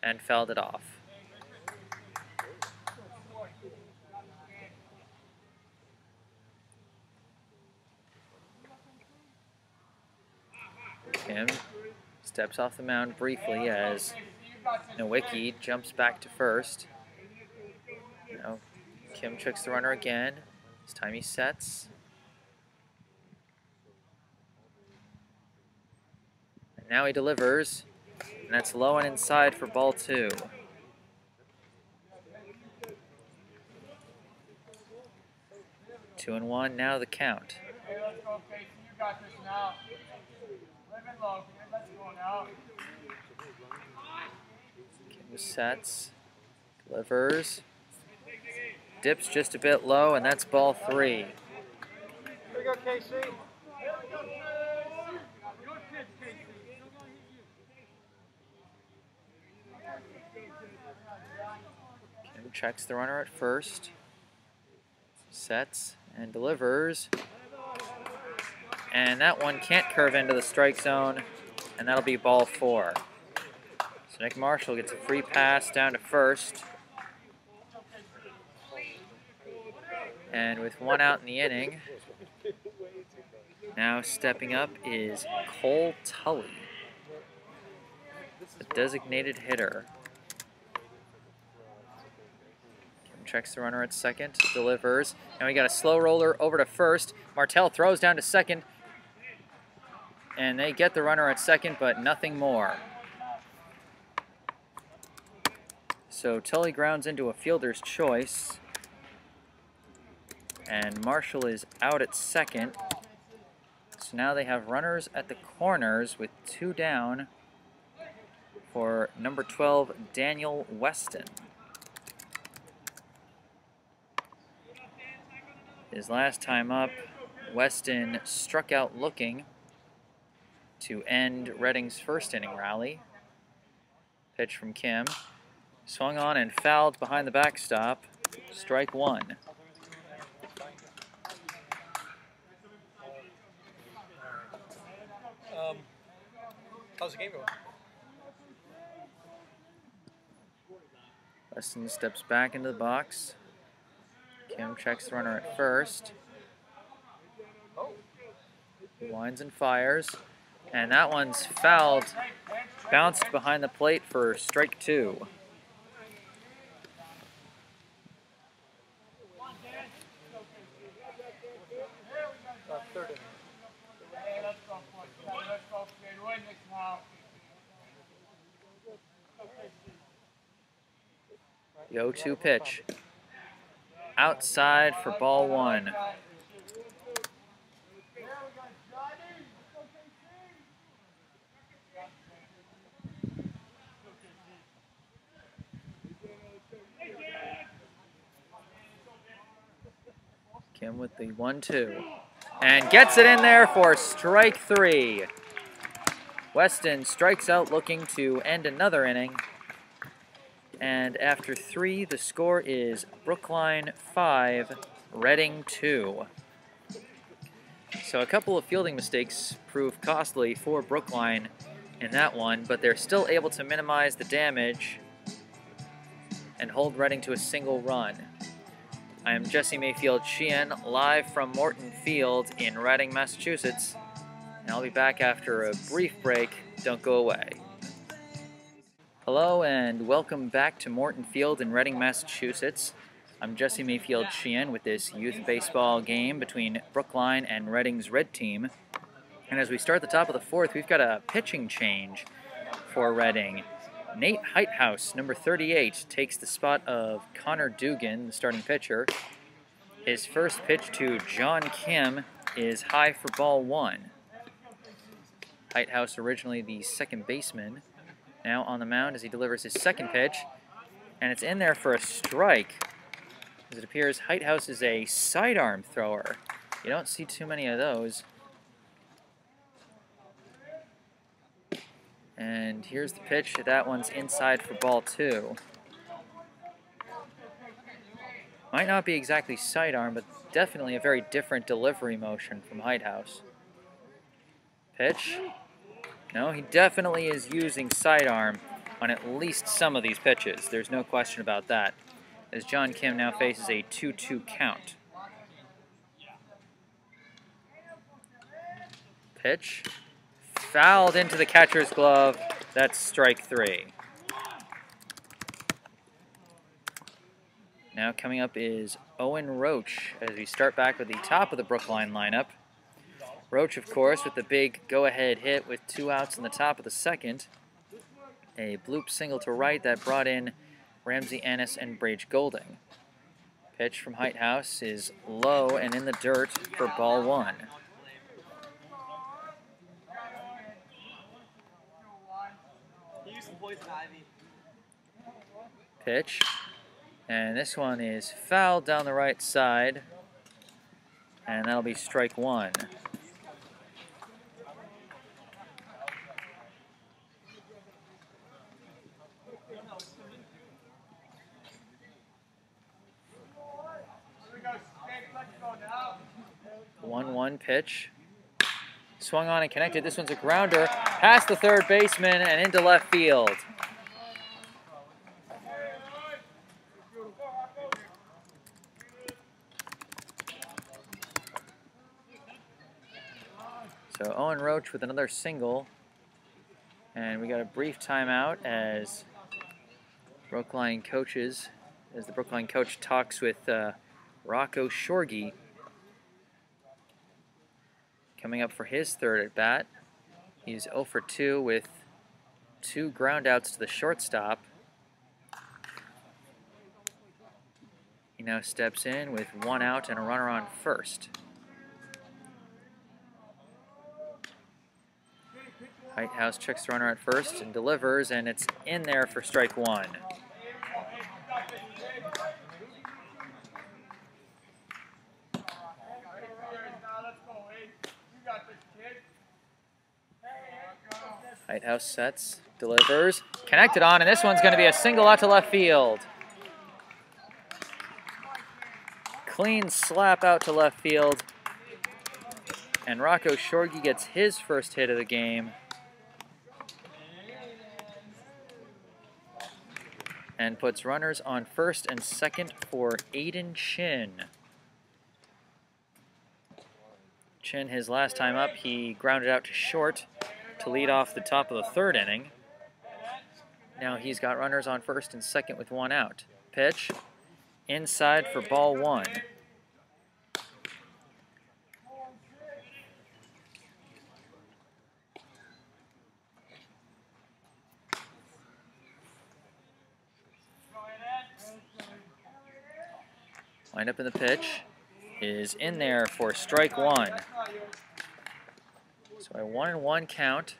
and fouled it off. Kim steps off the mound briefly as Nowicki jumps back to first. Now Kim checks the runner again. This time he sets. And now he delivers. And that's low and inside for ball 2. Two and 1, now the count. Hey, let's go, Casey. You got this now. Live it low. Let's go now. Kim sets, delivers, dips just a bit low, and that's ball 3. Here we go, Casey. Kim checks the runner at first, sets and delivers, and that one can't curve into the strike zone, and that'll be ball 4. So Nick Marshall gets a free pass down to first. And with 1 out in the inning, now stepping up is Cole Tully, the designated hitter. Kim checks the runner at second, delivers. And we got a slow roller over to first. Martell throws down to second. And they get the runner at second, but nothing more. So Tully grounds into a fielder's choice. And Marshall is out at second. So now they have runners at the corners with 2 down for number 12, Daniel Weston. His last time up, Weston struck out looking to end Reading's first inning rally. Pitch from Kim. Swung on and fouled behind the backstop. Strike 1. How's the game going? Weston steps back into the box. Kim checks the runner at first. Winds and fires. And that one's fouled. Bounced behind the plate for strike 2. Third inning. Hey, let's go for it. Let's go, kid. Win this now. The 0-2 pitch. Outside for ball 1. Kim with the 1-2. And gets it in there for strike 3. Weston strikes out looking to end another inning. And after 3, the score is Brookline 5, Reading 2. So a couple of fielding mistakes proved costly for Brookline in that one, but they're still able to minimize the damage and hold Reading to a single run. I am Jesse Mayfield Sheehan, live from Morton Field in Reading, Massachusetts, and I'll be back after a brief break. Don't go away. Hello and welcome back to Morton Field in Reading, Massachusetts. I'm Jesse Mayfield Sheehan with this youth baseball game between Brookline and Reading's red team. And as we start the top of the 4th, we've got a pitching change for Reading. Nate Heithouse, number 38, takes the spot of Connor Dugan, the starting pitcher. His first pitch to John Kim is high for ball 1. Heithouse, originally the second baseman, now on the mound as he delivers his second pitch, and it's in there for a strike. As it appears, Heithouse is a sidearm thrower. You don't see too many of those. And here's the pitch. That one's inside for ball 2. Might not be exactly sidearm, but definitely a very different delivery motion from Heithouse. Pitch. No, he definitely is using sidearm on at least some of these pitches. There's no question about that, as John Kim now faces a 2-2 count. Pitch. Fouled into the catcher's glove. That's strike 3. Now coming up is Owen Roach as we start back with the top of the Brookline lineup. Roach, of course, with the big go-ahead hit with 2 outs in the top of the 2nd. A bloop single to right that brought in Ramsey Ennis and Brage Golding. Pitch from Heithouse is low and in the dirt for ball 1. Pitch. And this one is fouled down the right side. And that'll be strike 1. The 1-1 pitch. Swung on and connected. This one's a grounder past the third baseman and into left field. So Owen Roach with another single. And we got a brief timeout as Brookline coaches, as the Brookline coach talks with Rocco Shorgy. Coming up for his third at bat. He's 0 for 2 with 2 groundouts to the shortstop. He now steps in with 1 out and a runner on first. Heithouse checks the runner at first and delivers, and it's in there for strike 1. Heithouse sets, delivers, connected on, and this one's going to be a single out to left field. Clean slap out to left field, and Rocco Shorgy gets his first hit of the game. and puts runners on first and second for Aiden Chin. Chin, his last time up, he grounded out to short to lead off the top of the third inning. Now he's got runners on first and second with one out. Pitch inside for ball one. Wind up in the pitch is in there for strike one. So a 1-1 count.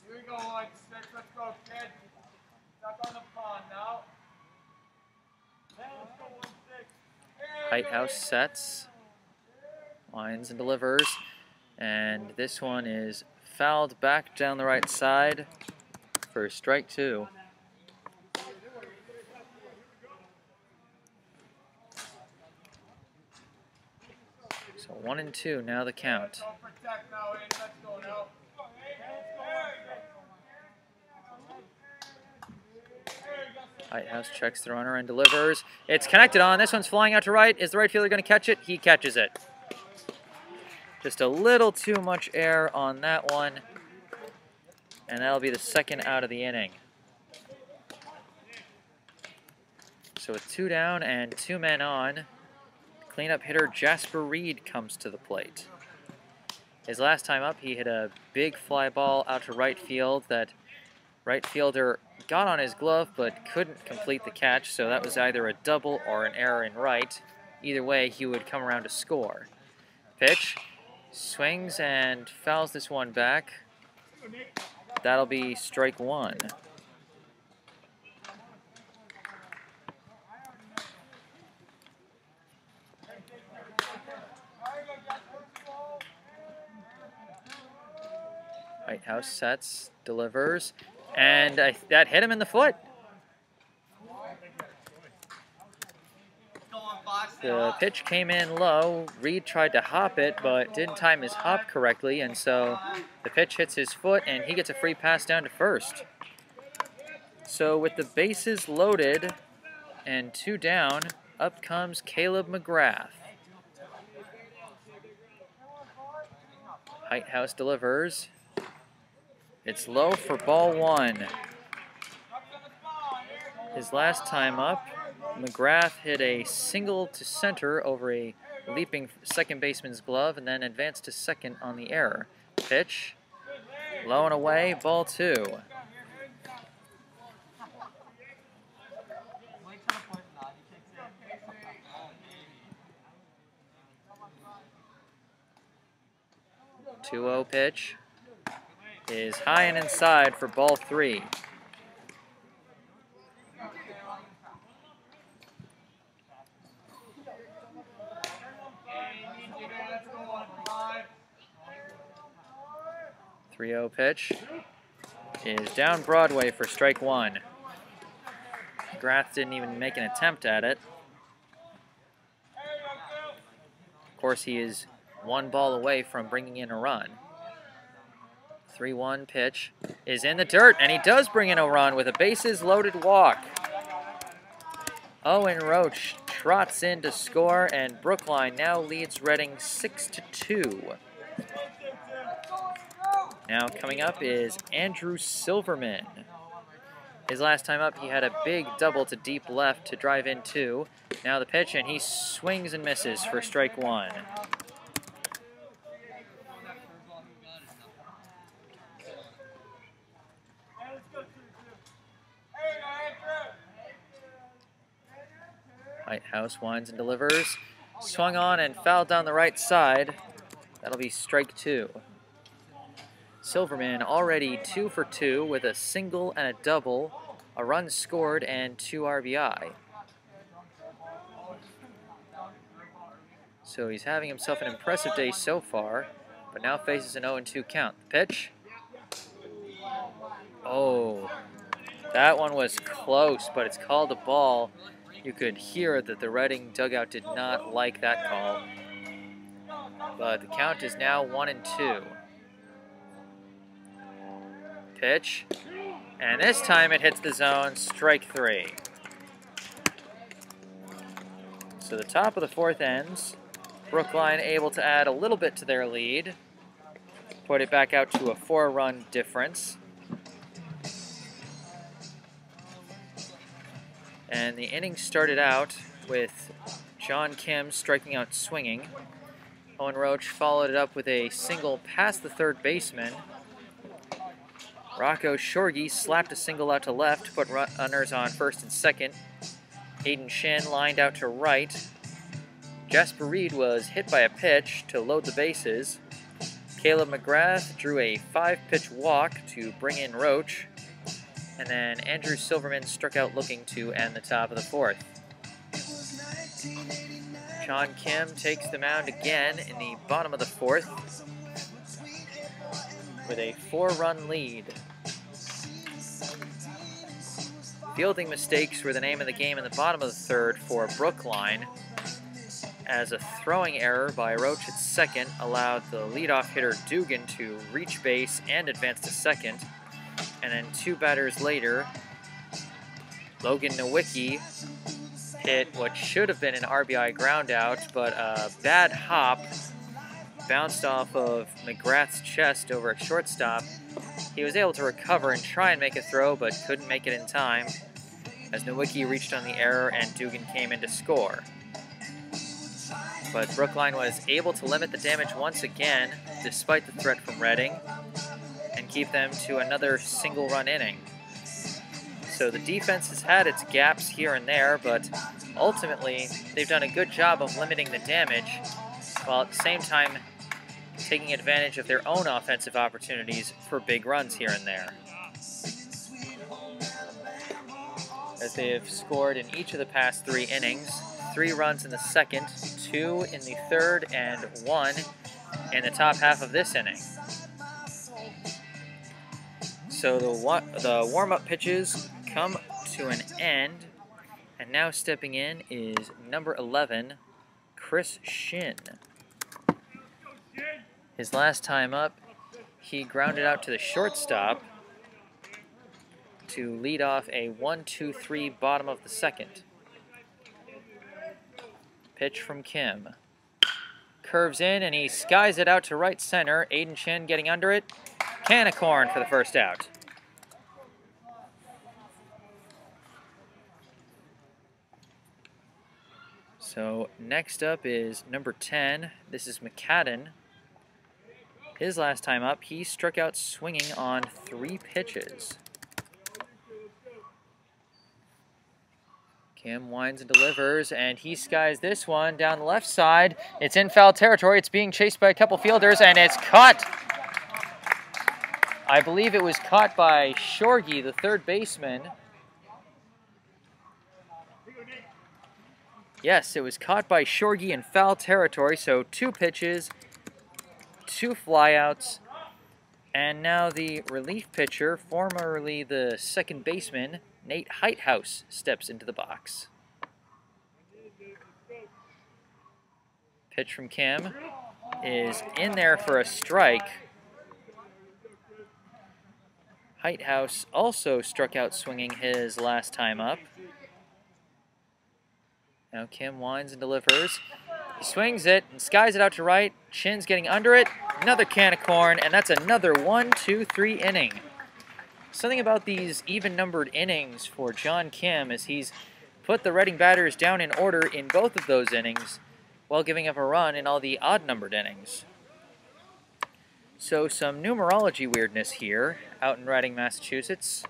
Here we go, 1-6. Let's go, kid. Stuck on the pond now. Let's go, 1-6. Heighthouse sets, winds and delivers, and this one is fouled back down the right side for strike two. So 1-2 now the count. Don't protect now, Aiden. Let's go now. Heighthouse checks the runner and delivers. It's connected on. This one's flying out to right. Is the right fielder going to catch it? He catches it. Just a little too much air on that one. And that'll be the second out of the inning. So with 2 down and 2 men on, cleanup hitter Jasper Reed comes to the plate. His last time up, he hit a big fly ball out to right field that right fielder got on his glove but couldn't complete the catch, so that was either a double or an error in right. Either way, he would come around to score. Pitch, swings and fouls this one back. That'll be strike one. Heighthouse sets, delivers, and that hit him in the foot. The pitch came in low. Reed tried to hop it, but didn't time his hop correctly, and so the pitch hits his foot, and he gets a free pass down to first. So with the bases loaded and 2 down, up comes Caleb McGrath. Heighthouse delivers. It's low for ball one. His last time up, McGrath hit a single to center over a leaping second baseman's glove and then advanced to second on the error. Pitch, low and away, ball two. (2-0) pitch is high and inside for ball three. (3-0) pitch is down Broadway for strike one. McGrath didn't even make an attempt at it. Of course, he is 1 ball away from bringing in a run. 3-1 pitch is in the dirt, and he does bring in a run with a bases-loaded walk. Owen Roach trots in to score, and Brookline now leads Reading 6-2. Now coming up is Andrew Silverman. His last time up, he had a big double to deep left to drive in 2. Now the pitch, and he swings and misses for strike one. Heighthouse winds and delivers. Swung on and fouled down the right side. That'll be strike two. Silverman already 2 for 2 with a single and a double, a run scored, and 2 RBI. So he's having himself an impressive day so far, but now faces an 0-2 count. The pitch. Oh, that one was close, but it's called a ball. You could hear that the Reading dugout did not like that call. But the count is now 1-2. Pitch And this time it hits the zone, strike 3. So the top of the 4th ends. Brookline able to add a little bit to their lead. Put it back out to a 4-run difference. And the inning started out with John Kim striking out swinging. Owen Roach followed it up with a single past the 3rd baseman. Rocco Shorgy slapped a single out to left to put runners on 1st and 2nd. Aiden Shin lined out to right. Jasper Reed was hit by a pitch to load the bases. Caleb McGrath drew a 5-pitch walk to bring in Roach. And then Andrew Silverman struck out looking to end the top of the 4th. John Kim takes the mound again in the bottom of the 4th with a 4-run lead. Fielding mistakes were the name of the game in the bottom of the 3rd for Brookline, as a throwing error by Roach at 2nd allowed the leadoff hitter Dugan to reach base and advance to 2nd. And then 2 batters later, Logan Nowicki hit what should have been an RBI groundout, but a bad hop bounced off of McGrath's chest over at shortstop. He was able to recover and try and make a throw, but couldn't make it in time, as Nowicki reached on the error and Dugan came in to score. But Brookline was able to limit the damage once again, despite the threat from Reading, and keep them to another single-run inning. So the defense has had its gaps here and there, but ultimately they've done a good job of limiting the damage, while at the same time taking advantage of their own offensive opportunities for big runs here and there. As they have scored in each of the past 3 innings, 3 runs in the 2nd, 2 in the 3rd, and 1 in the top half of this inning. So the warm-up pitches come to an end, and now stepping in is number 11, Chris Shin. His last time up, he grounded out to the shortstop to lead off a 1-2-3 bottom of the 2nd. Pitch from Kim. Curves in, and he skies it out to right center. Aiden Shin getting under it. Can of corn for the first out. So next up is number 10. This is McCadden. His last time up, he struck out swinging on 3 pitches. Kim winds and delivers, and he skies this one down the left side. It's in foul territory. It's being chased by a couple fielders, and it's caught. I believe it was caught by Shorgy, the 3rd baseman. Yes, it was caught by Shorgy in foul territory, so 2 pitches, 2 flyouts, and now the relief pitcher, formerly the 2nd baseman, Nate Heithouse, steps into the box. Pitch from Kim is in there for a strike. Heithouse also struck out swinging his last time up. Now Kim winds and delivers. He swings it and skies it out to right. Shin's getting under it. Another can of corn, and that's another 1-2-3 inning. Something about these even-numbered innings for John Kim is he's put the Reading batters down in order in both of those innings while giving up a run in all the odd-numbered innings. So some numerology weirdness here out in Reading, Massachusetts.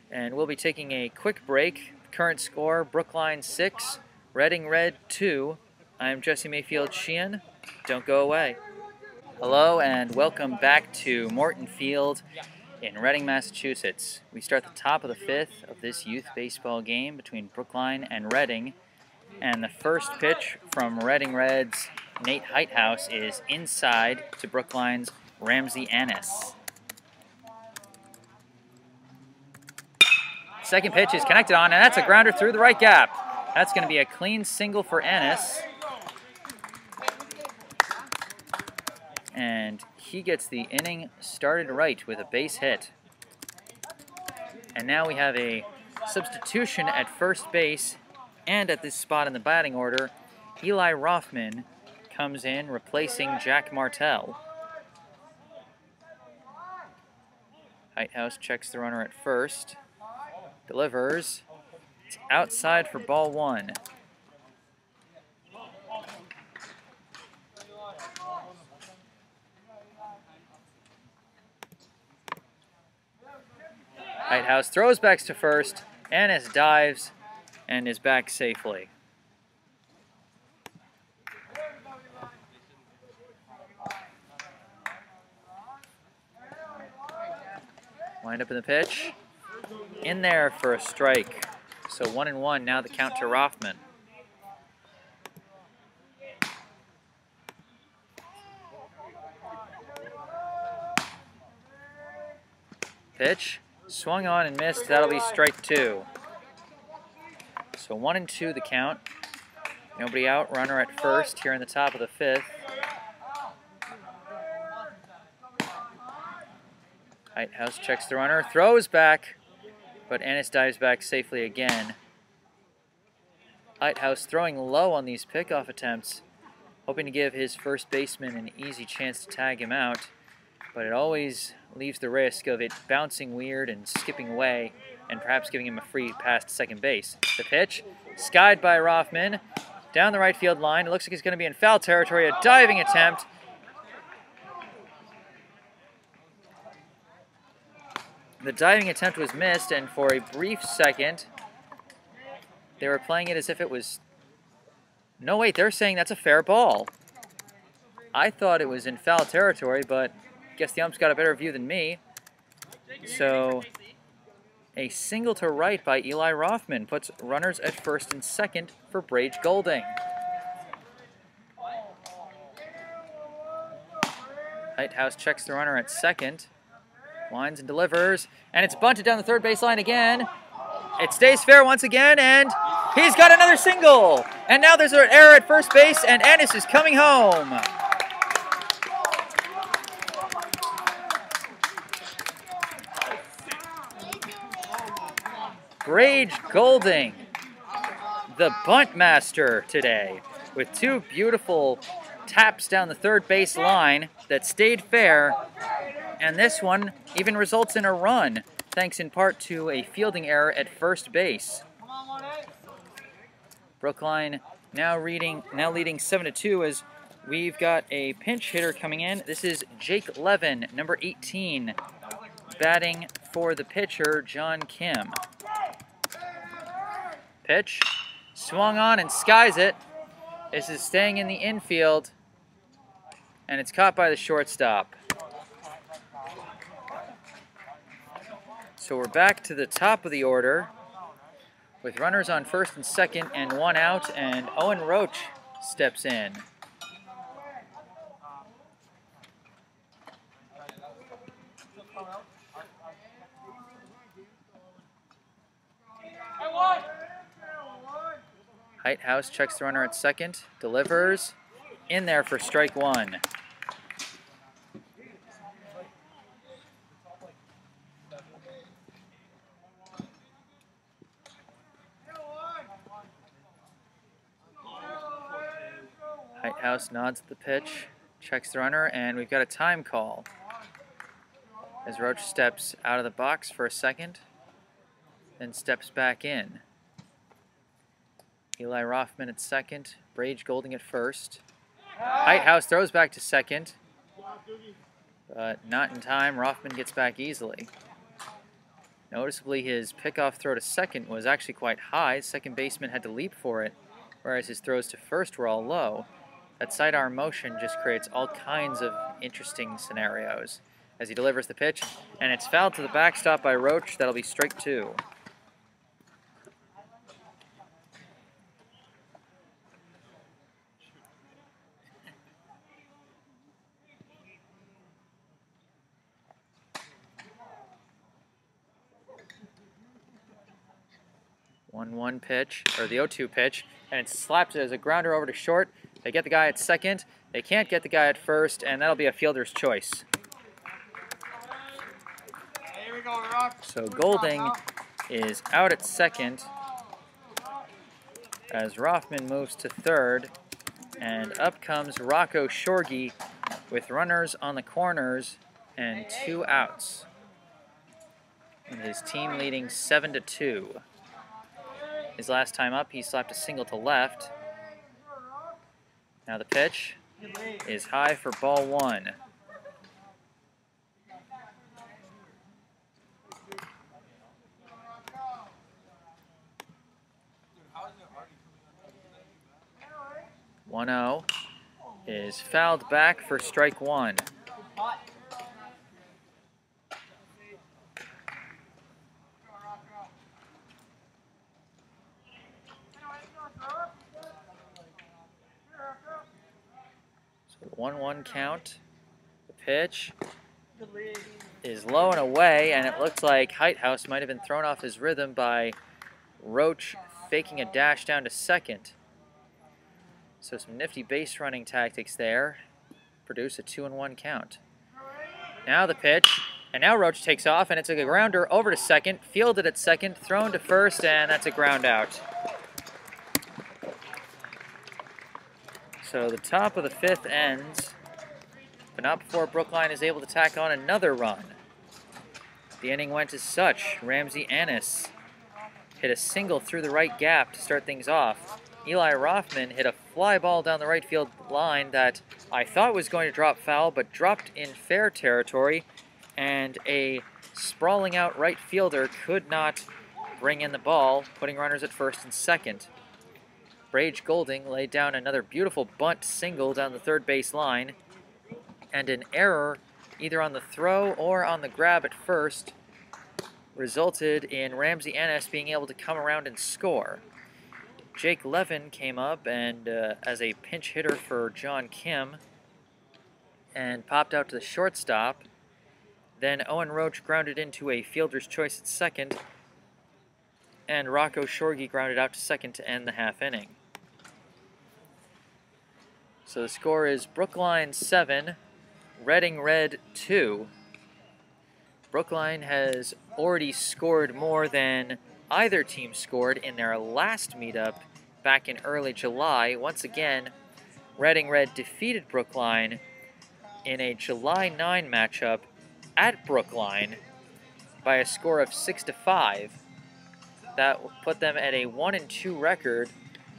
And we'll be taking a quick break. Current score, Brookline 6, Reading Red 2. I'm Jesse Mayfield Sheehan. Don't go away. Hello and welcome back to Morton Field in Reading, Massachusetts. We start the top of the 5th of this youth baseball game between Brookline and Reading. And the first pitch from Reading Reds' Nate Heithouse is inside to Brookline's Ramsey Annis. Second pitch is connected on, and that's a grounder through the right gap. That's going to be a clean single for Annis. And he gets the inning started right with a base hit. And now we have a substitution at first base and at this spot in the batting order. Eli Rothman comes in, replacing Jack Martell. Heithaus checks the runner at first, delivers. It's outside for ball one. Heithaus throws back to first. Annis dives and is back safely. Wind up in the pitch. In there for a strike. So 1-1, now the count to Rothman. Pitch. Swung on and missed. That'll be strike two. So 1-2 the count. Nobody out. Runner at first here in the top of the fifth. Heithaus checks the runner, throws back, but Annis dives back safely again. Heithaus throwing low on these pickoff attempts, hoping to give his first baseman an easy chance to tag him out, but it always leaves the risk of it bouncing weird and skipping away and perhaps giving him a free pass to second base. The pitch, skied by Rothman, down the right field line. It looks like he's going to be in foul territory, a diving attempt. The diving attempt was missed, and for a brief second, they were playing it as if it was... No, wait, they're saying that's a fair ball. I thought it was in foul territory, but I guess the ump's got a better view than me. So, a single to right by Eli Rothman puts runners at first and second for Brage Golding. Heithaus checks the runner at second. Winds and delivers, and it's bunted down the third baseline again. It stays fair once again, and he's got another single. And now there's an error at first base, and Annis is coming home. Brage Golding, the bunt master today, with two beautiful taps down the third base line that stayed fair. And this one even results in a run, thanks in part to a fielding error at first base. Brookline now leading 7-2 as we've got a pinch hitter coming in. This is Jake Levin, number 18, batting for the pitcher, John Kim. Pitch, swung on and skies it. This is staying in the infield, and it's caught by the shortstop. So we're back to the top of the order with runners on first and second and one out, and Owen Roach steps in. Heithaus checks the runner at second, delivers, in there for strike one. Heithaus nods at the pitch, checks the runner, and we've got a time call as Roach steps out of the box for a second, then steps back in. Eli Rothman at second, Brage Golding at first. Heithaus throws back to second, but not in time. Rothman gets back easily. Noticeably, his pickoff throw to second was actually quite high. Second baseman had to leap for it, whereas his throws to first were all low. That sidearm motion just creates all kinds of interesting scenarios as he delivers the pitch, and it's fouled to the backstop by Roach. That'll be strike two. The 1-1 pitch, or the 0-2 pitch, and it slaps it as a grounder over to short. They get the guy at second. They can't get the guy at first, and that'll be a fielder's choice. So Golding is out at second as Rothman moves to third. And up comes Rocco Shorgy with runners on the corners and 2 outs. And his team leading 7-2. His last time up, he slapped a single to left. Now the pitch is high for ball 1. One-0 is fouled back for strike 1. So 1-1 count. The pitch is low and away, and it looks like Heighthouse might have been thrown off his rhythm by Roach faking a dash down to second. So some nifty base running tactics there. Produce a 2-1 count. Now the pitch, and now Roach takes off, and it's a grounder over to second, fielded at second, thrown to first, and that's a ground out. So the top of the 5th ends, but not before Brookline is able to tack on another run. The inning went as such. Ramsey Annis hit a single through the right gap to start things off. Eli Rothman hit a fly ball down the right field line that I thought was going to drop foul, but dropped in fair territory, and a sprawling out right fielder could not bring in the ball, putting runners at first and second. Brage Golding laid down another beautiful bunt single down the third base line, and an error either on the throw or on the grab at first resulted in Ramsey Annis being able to come around and score. Jake Levin came up and as a pinch hitter for John Kim and popped out to the shortstop. Then Owen Roach grounded into a fielder's choice at second, and Rocco Shorgy grounded out to second to end the half inning. So the score is Brookline 7, Reading Red 2. Brookline has already scored more than either team scored in their last meetup back in early July. Once again, Reading Red defeated Brookline in a July 9 matchup at Brookline by a score of 6-5. That put them at a 1-2 record,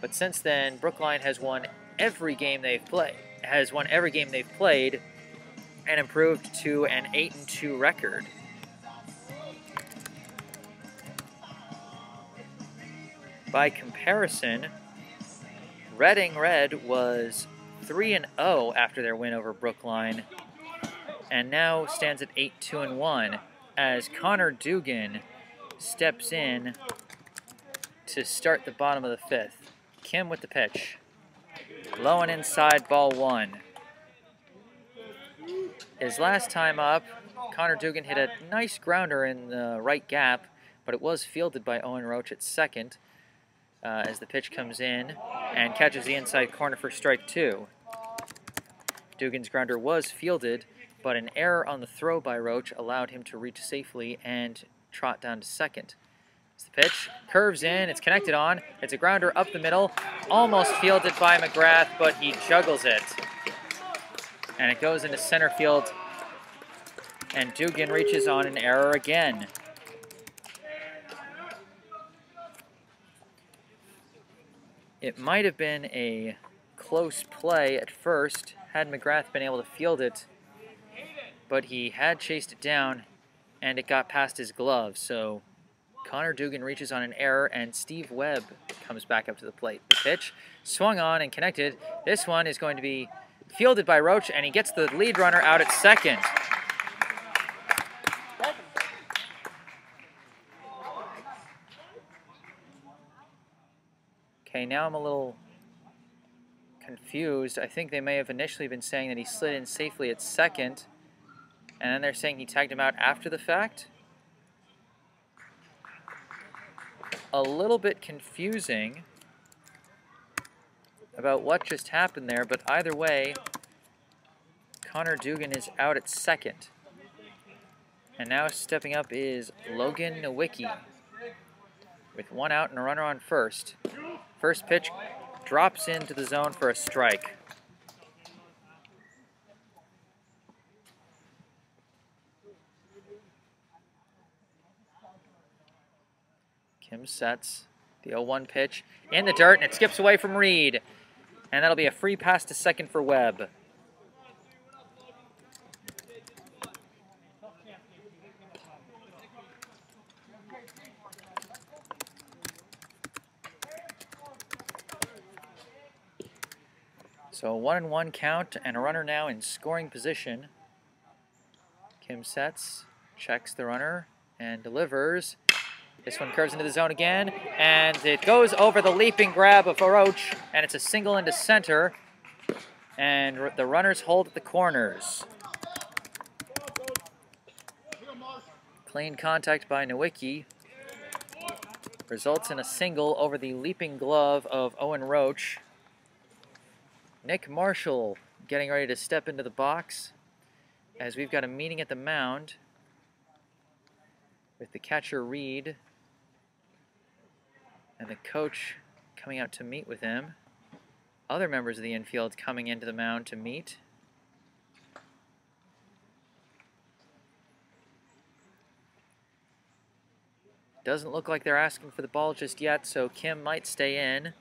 but since then Brookline has won every game they've played, and improved to an 8-2 record. By comparison, Reading Red was 3-0 after their win over Brookline, and now stands at 8-2-1 as Connor Dugan steps in to start the bottom of the 5th. Kim with the pitch. Low and inside, ball 1. His last time up, Connor Dugan hit a nice grounder in the right gap, but it was fielded by Owen Roach at second. As the pitch comes in and catches the inside corner for strike 2. Dugan's grounder was fielded, but an error on the throw by Roach allowed him to reach safely and trot down to second. As the pitch curves in, it's connected on, it's a grounder up the middle, almost fielded by McGrath, but he juggles it. And it goes into center field, and Dugan reaches on an error again. It might have been a close play at first, had McGrath been able to field it, but he had chased it down, and it got past his glove. So Connor Dugan reaches on an error, and Steve Webb comes back up to the plate. The pitch swung on and connected. This one is going to be fielded by Roach, and he gets the lead runner out at second. Okay, now I'm a little confused. I think they may have initially been saying that he slid in safely at second, and then they're saying he tagged him out after the fact. A little bit confusing about what just happened there, but either way, Connor Dugan is out at second. And now stepping up is Logan Nowicki. with 1 out and a runner on first. First pitch drops into the zone for a strike. Kim sets the 0-1 pitch in the dirt, and it skips away from Reed. And that'll be a free pass to second for Webb. So a 1-1 count and a runner now in scoring position. Kim sets, checks the runner, and delivers. This one curves into the zone again, and it goes over the leaping grab of Oroch, and it's a single into center, and the runners hold at the corners. Clean contact by Nowicki results in a single over the leaping glove of Owen Roach. Nick Marshall getting ready to step into the box as we've got a meeting at the mound with the catcher Reed and the coach coming out to meet with him. Other members of the infield coming into the mound to meet. Doesn't look like they're asking for the ball just yet, so Kim might stay in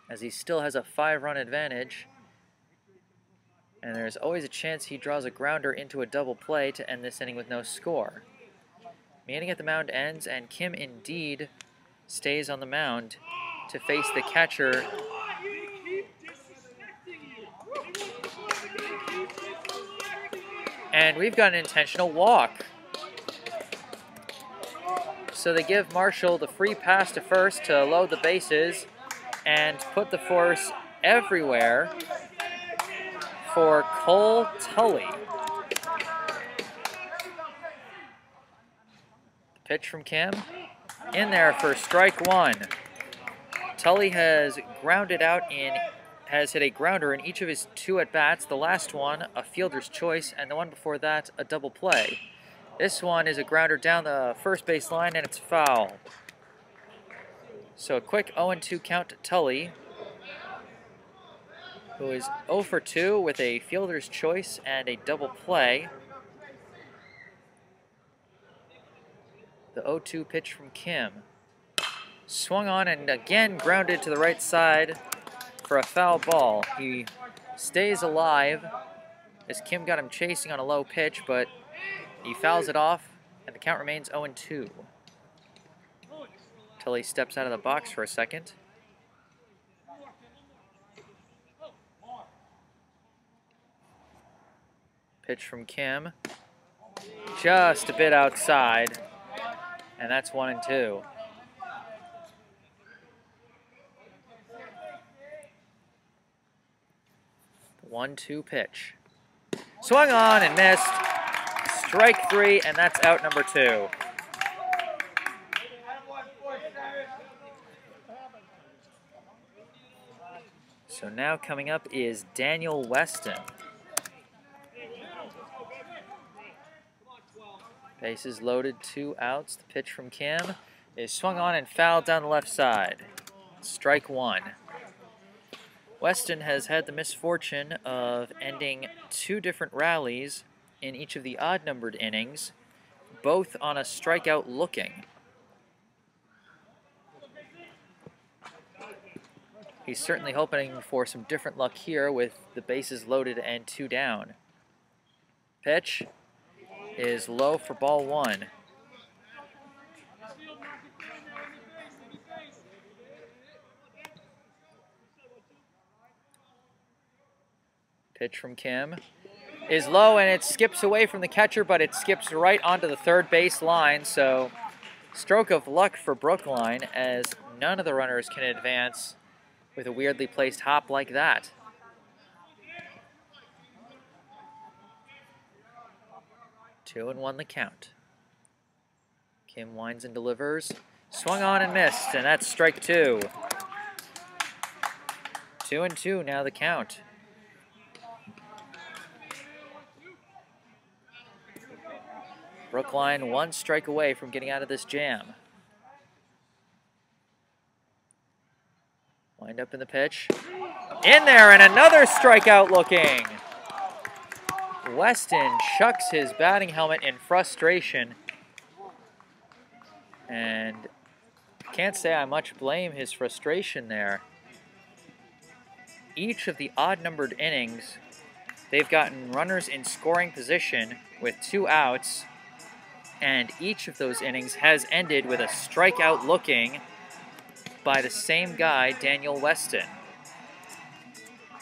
as he still has a 5-run advantage. And there's always a chance he draws a grounder into a double play to end this inning with no score. Meeting at the mound ends, and Kim indeed stays on the mound to face the catcher. And we've got an intentional walk. So they give Marshall the free pass to first to load the bases and put the force everywhere for Cole Tully. Pitch from Kim. In there for strike one. Tully has grounded out has hit a grounder in each of his 2 at-bats. The last one, a fielder's choice, and the one before that, a double play. This one is a grounder down the first base line, and it's foul. So a quick 0-2 count to Tully, who is 0 for 2 with a fielder's choice and a double play. The 0-2 pitch from Kim. Swung on and again grounded to the right side for a foul ball. He stays alive as Kim got him chasing on a low pitch, but he fouls it off and the count remains 0-2. Tully steps out of the box for a second. Pitch from Kim. Just a bit outside. And that's 1-2. The 1-2 pitch. Swung on and missed. Strike 3, and that's out number 2. So now coming up is Daniel Weston. Bases loaded, 2 outs. The pitch from Kim is swung on and fouled down the left side. Strike 1. Weston has had the misfortune of ending 2 different rallies in each of the odd-numbered innings, both on a strikeout looking. He's certainly hoping for some different luck here with the bases loaded and 2 down. Pitch is low for ball 1. Pitch from Kim is low, and it skips away from the catcher, but it skips right onto the third base line, so stroke of luck for Brookline as none of the runners can advance with a weirdly placed hop like that. 2-1 the count. Kim winds and delivers. Swung on and missed, and that's strike 2. 2-2 now the count. Brookline 1 strike away from getting out of this jam. Wind up in the pitch. In there, and another strikeout looking. Weston chucks his batting helmet in frustration. And can't say I much blame his frustration there. Each of the odd-numbered innings, they've gotten runners in scoring position with 2 outs, and each of those innings has ended with a strikeout looking by the same guy, Daniel Weston.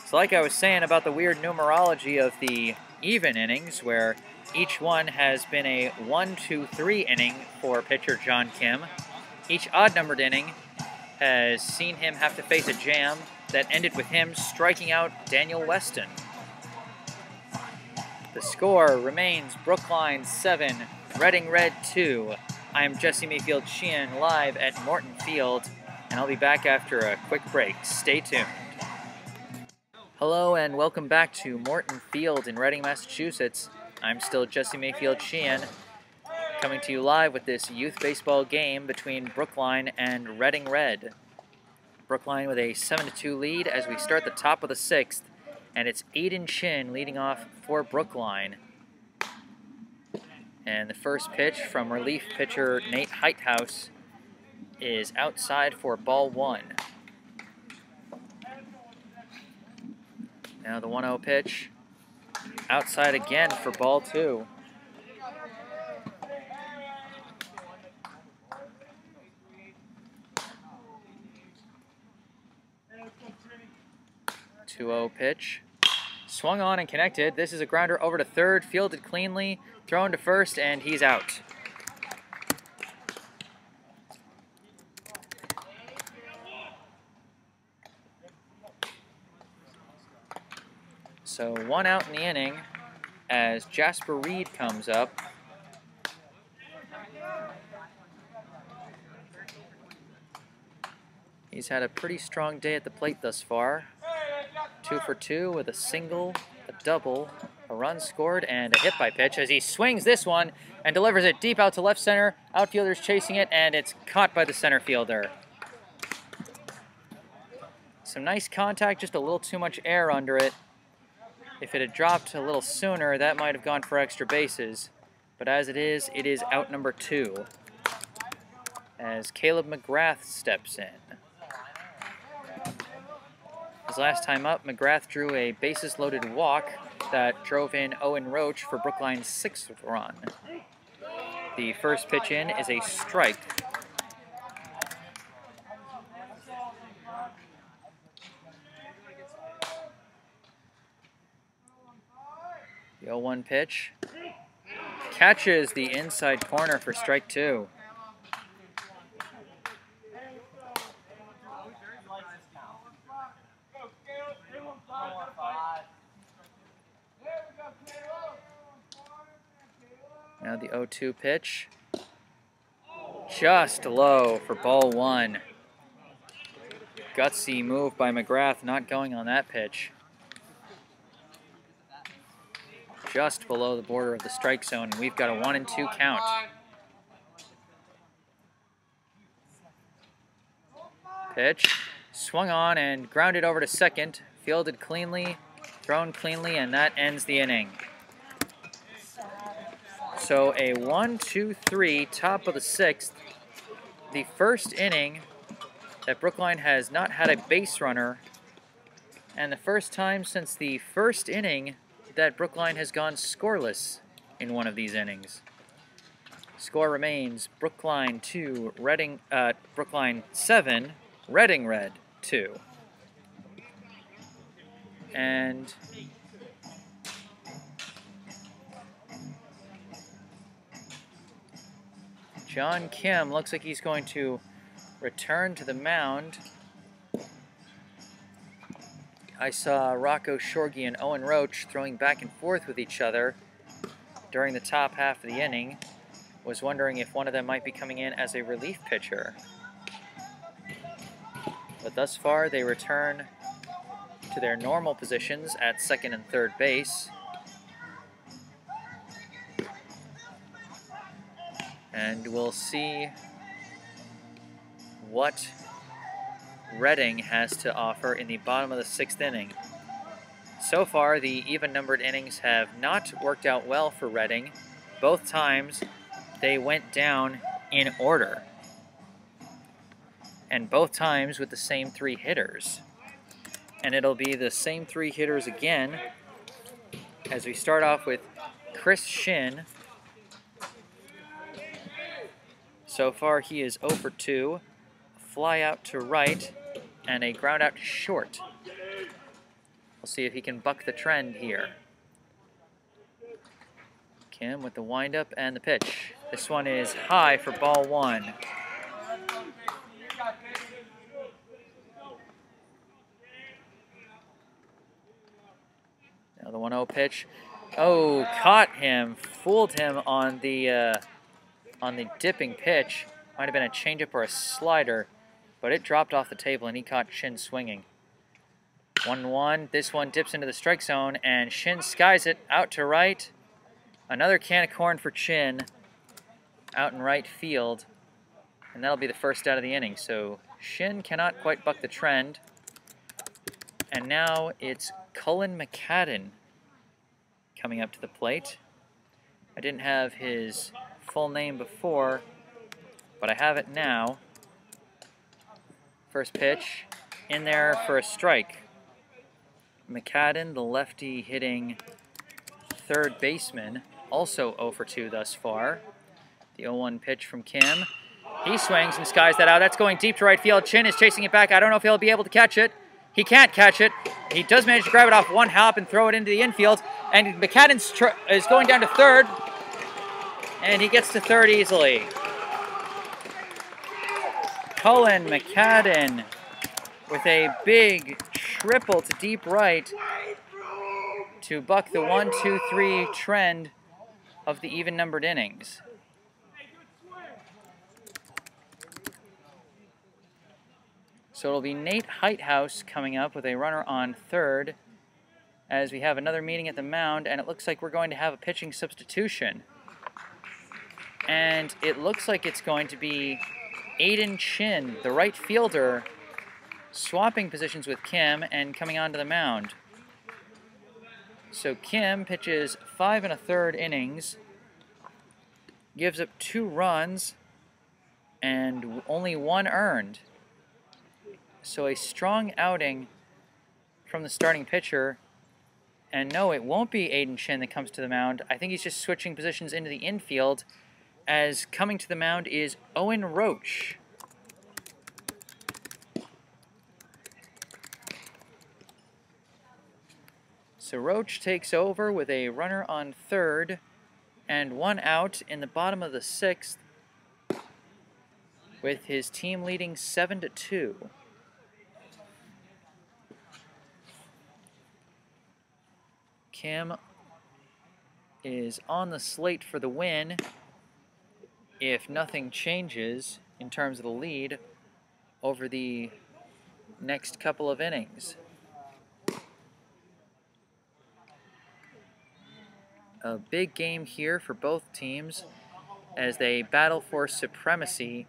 So like I was saying about the weird numerology of the even innings, where each one has been a 1-2-3 inning for pitcher John Kim, each odd-numbered inning has seen him have to face a jam that ended with him striking out Daniel Weston. The score remains Brookline 7, Reading Red 2. I am Jesse Mayfield Sheehan live at Morton Field, and I'll be back after a quick break. Stay tuned. Hello and welcome back to Morton Field in Reading, Massachusetts. I'm still Jesse Mayfield Sheehan, coming to you live with this youth baseball game between Brookline and Reading Red. Brookline with a 7-2 lead as we start the top of the 6th, and it's Aiden Chin leading off for Brookline. And the first pitch from relief pitcher Nate Heithaus is outside for ball 1. Now the 1-0 pitch, outside again for ball 2. The 2-0 pitch, swung on and connected. This is a grounder over to third, fielded cleanly, thrown to first, and he's out. So 1 out in the inning as Jasper Reed comes up. He's had a pretty strong day at the plate thus far. 2 for 2 with a single, a double, a run scored, and a hit by pitch as he swings this one and delivers it deep out to left center. Outfielders chasing it, and it's caught by the center fielder. Some nice contact, just a little too much air under it. If it had dropped a little sooner, that might have gone for extra bases. But as it is out number 2 as Caleb McGrath steps in. His last time up, McGrath drew a bases-loaded walk that drove in Owen Roach for Brookline's 6th run. The first pitch in is a strike. The 0-1 pitch catches the inside corner for strike 2. Now the 0-2 pitch, just low for ball 1. Gutsy move by McGrath, not going on that pitch. Just below the border of the strike zone, and we've got a 1-2 count. Pitch, swung on and grounded over to second, fielded cleanly, thrown cleanly, and that ends the inning. So a 1-2-3, top of the 6th. The first inning that Brookline has not had a base runner, and the first time since the first inning that Brookline has gone scoreless in one of these innings. Score remains Brookline 2, Brookline 7, Reading Red 2. And John Kim looks like he's going to return to the mound. I saw Rocco Shorgy and Owen Roach throwing back and forth with each other during the top half of the inning. Was wondering if one of them might be coming in as a relief pitcher. But thus far, they return to their normal positions at second and third base. And we'll see what Reading has to offer in the bottom of the 6th inning. So far, the even-numbered innings have not worked out well for Reading. Both times, they went down in order. And both times with the same 3 hitters. And it'll be the same 3 hitters again as we start off with Chris Shin. So far, he is 0 for 2. A fly out to right and a ground out to short. We'll see if he can buck the trend here. Kim with the windup and the pitch. This one is high for ball 1. Now the 1-0 pitch. Oh, caught him, fooled him on the dipping pitch. Might have been a changeup or a slider, but it dropped off the table and he caught Shin swinging. 1-1. This one dips into the strike zone and Shin skies it out to right. Another can of corn for Chin out in right field, and that'll be the first out of the inning. So Shin cannot quite buck the trend. And now it's Cullen McCadden coming up to the plate. I didn't have his full name before, but I have it now. First pitch in there for a strike. McCadden, the lefty hitting third baseman, also 0 for 2 thus far. The 0-1 pitch from Kim. He swings and skies that out. That's going deep to right field. Chin is chasing it back. I don't know if he'll be able to catch it. He can't catch it. He does manage to grab it off one hop and throw it into the infield. And McCadden is going down to third. And he gets to third easily. Cullen McCadden with a big triple to deep right to buck the 1-2-3 trend of the even-numbered innings. So it'll be Nate Heithouse coming up with a runner on third as we have another meeting at the mound, and it looks like we're going to have a pitching substitution. And it looks like it's going to be Aiden Chin, the right fielder, swapping positions with Kim and coming onto the mound. So Kim pitches 5 1/3 innings, gives up 2 runs, and only 1 earned. So a strong outing from the starting pitcher. And no, it won't be Aiden Chin that comes to the mound. I think he's just switching positions into the infield, as coming to the mound is Owen Roach. So Roach takes over with a runner on third and 1 out in the bottom of the 6th with his team leading 7-2. Kim is on the slate for the win if nothing changes in terms of the lead over the next couple of innings. A big game here for both teams as they battle for supremacy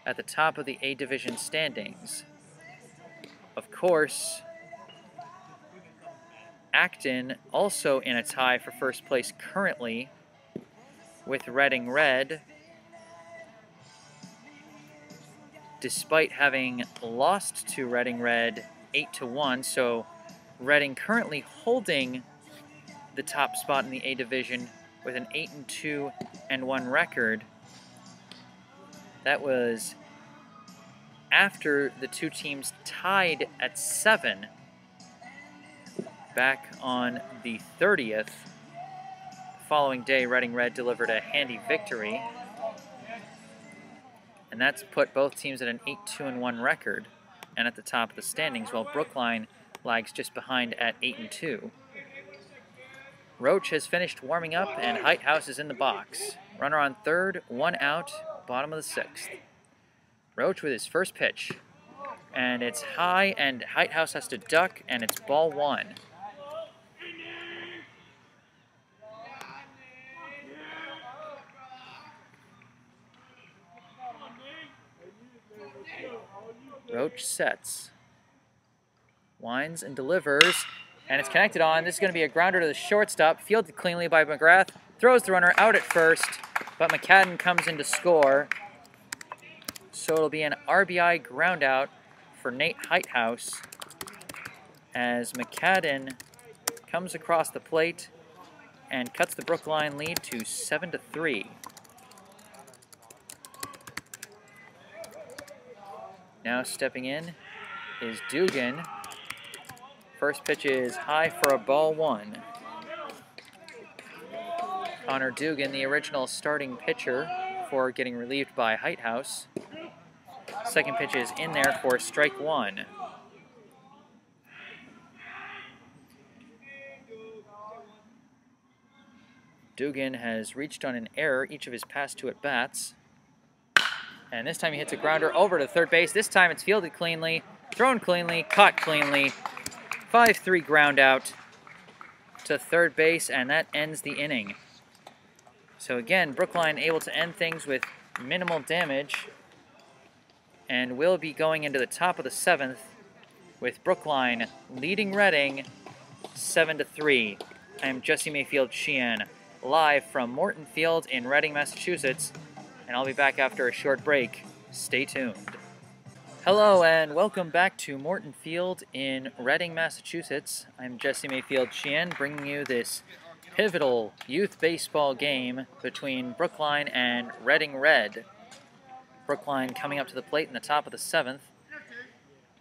at the top of the A Division standings. Of course, Acton also in a tie for first place currently with Reading Red, despite having lost to Reading Red 8-1. So Reading currently holding the top spot in the A Division with an 8-2-1 record. That was after the two teams tied at 7 back on the 30th. The following day, Reading Red delivered a handy victory, and that's put both teams at an 8-2-1 record and at the top of the standings, while Brookline lags just behind at 8-2. Roach has finished warming up, and Heithouse is in the box. Runner on third, 1 out, bottom of the 6th. Roach with his first pitch, and it's high, and Heithouse has to duck, and it's ball 1. Roach sets. Winds and delivers, and it's connected on. This is going to be a grounder to the shortstop, fielded cleanly by McGrath. Throws the runner out at first, but McCadden comes in to score. So it'll be an RBI ground out for Nate Heithouse as McCadden comes across the plate and cuts the Brookline lead to 7-3. Now stepping in is Dugan. First pitch is high for a ball one. Connor Dugan, the original starting pitcher before getting relieved by Heithouse. Second pitch is in there for strike one. Dugan has reached on an error each of his past two at-bats. And this time he hits a grounder over to third base. This time it's fielded cleanly, thrown cleanly, caught cleanly. 5-3 ground out to third base, and that ends the inning. So again, Brookline able to end things with minimal damage, and will be going into the top of the 7th with Brookline leading Reading 7-3. I am Jesse Mayfield Sheehan, live from Morton Field in Reading, Massachusetts, and I'll be back after a short break. Stay tuned. Hello and welcome back to Morton Field in Reading, Massachusetts. I'm Jesse Mayfield Sheehan, bringing you this pivotal youth baseball game between Brookline and Reading Red. Brookline coming up to the plate in the top of the 7th.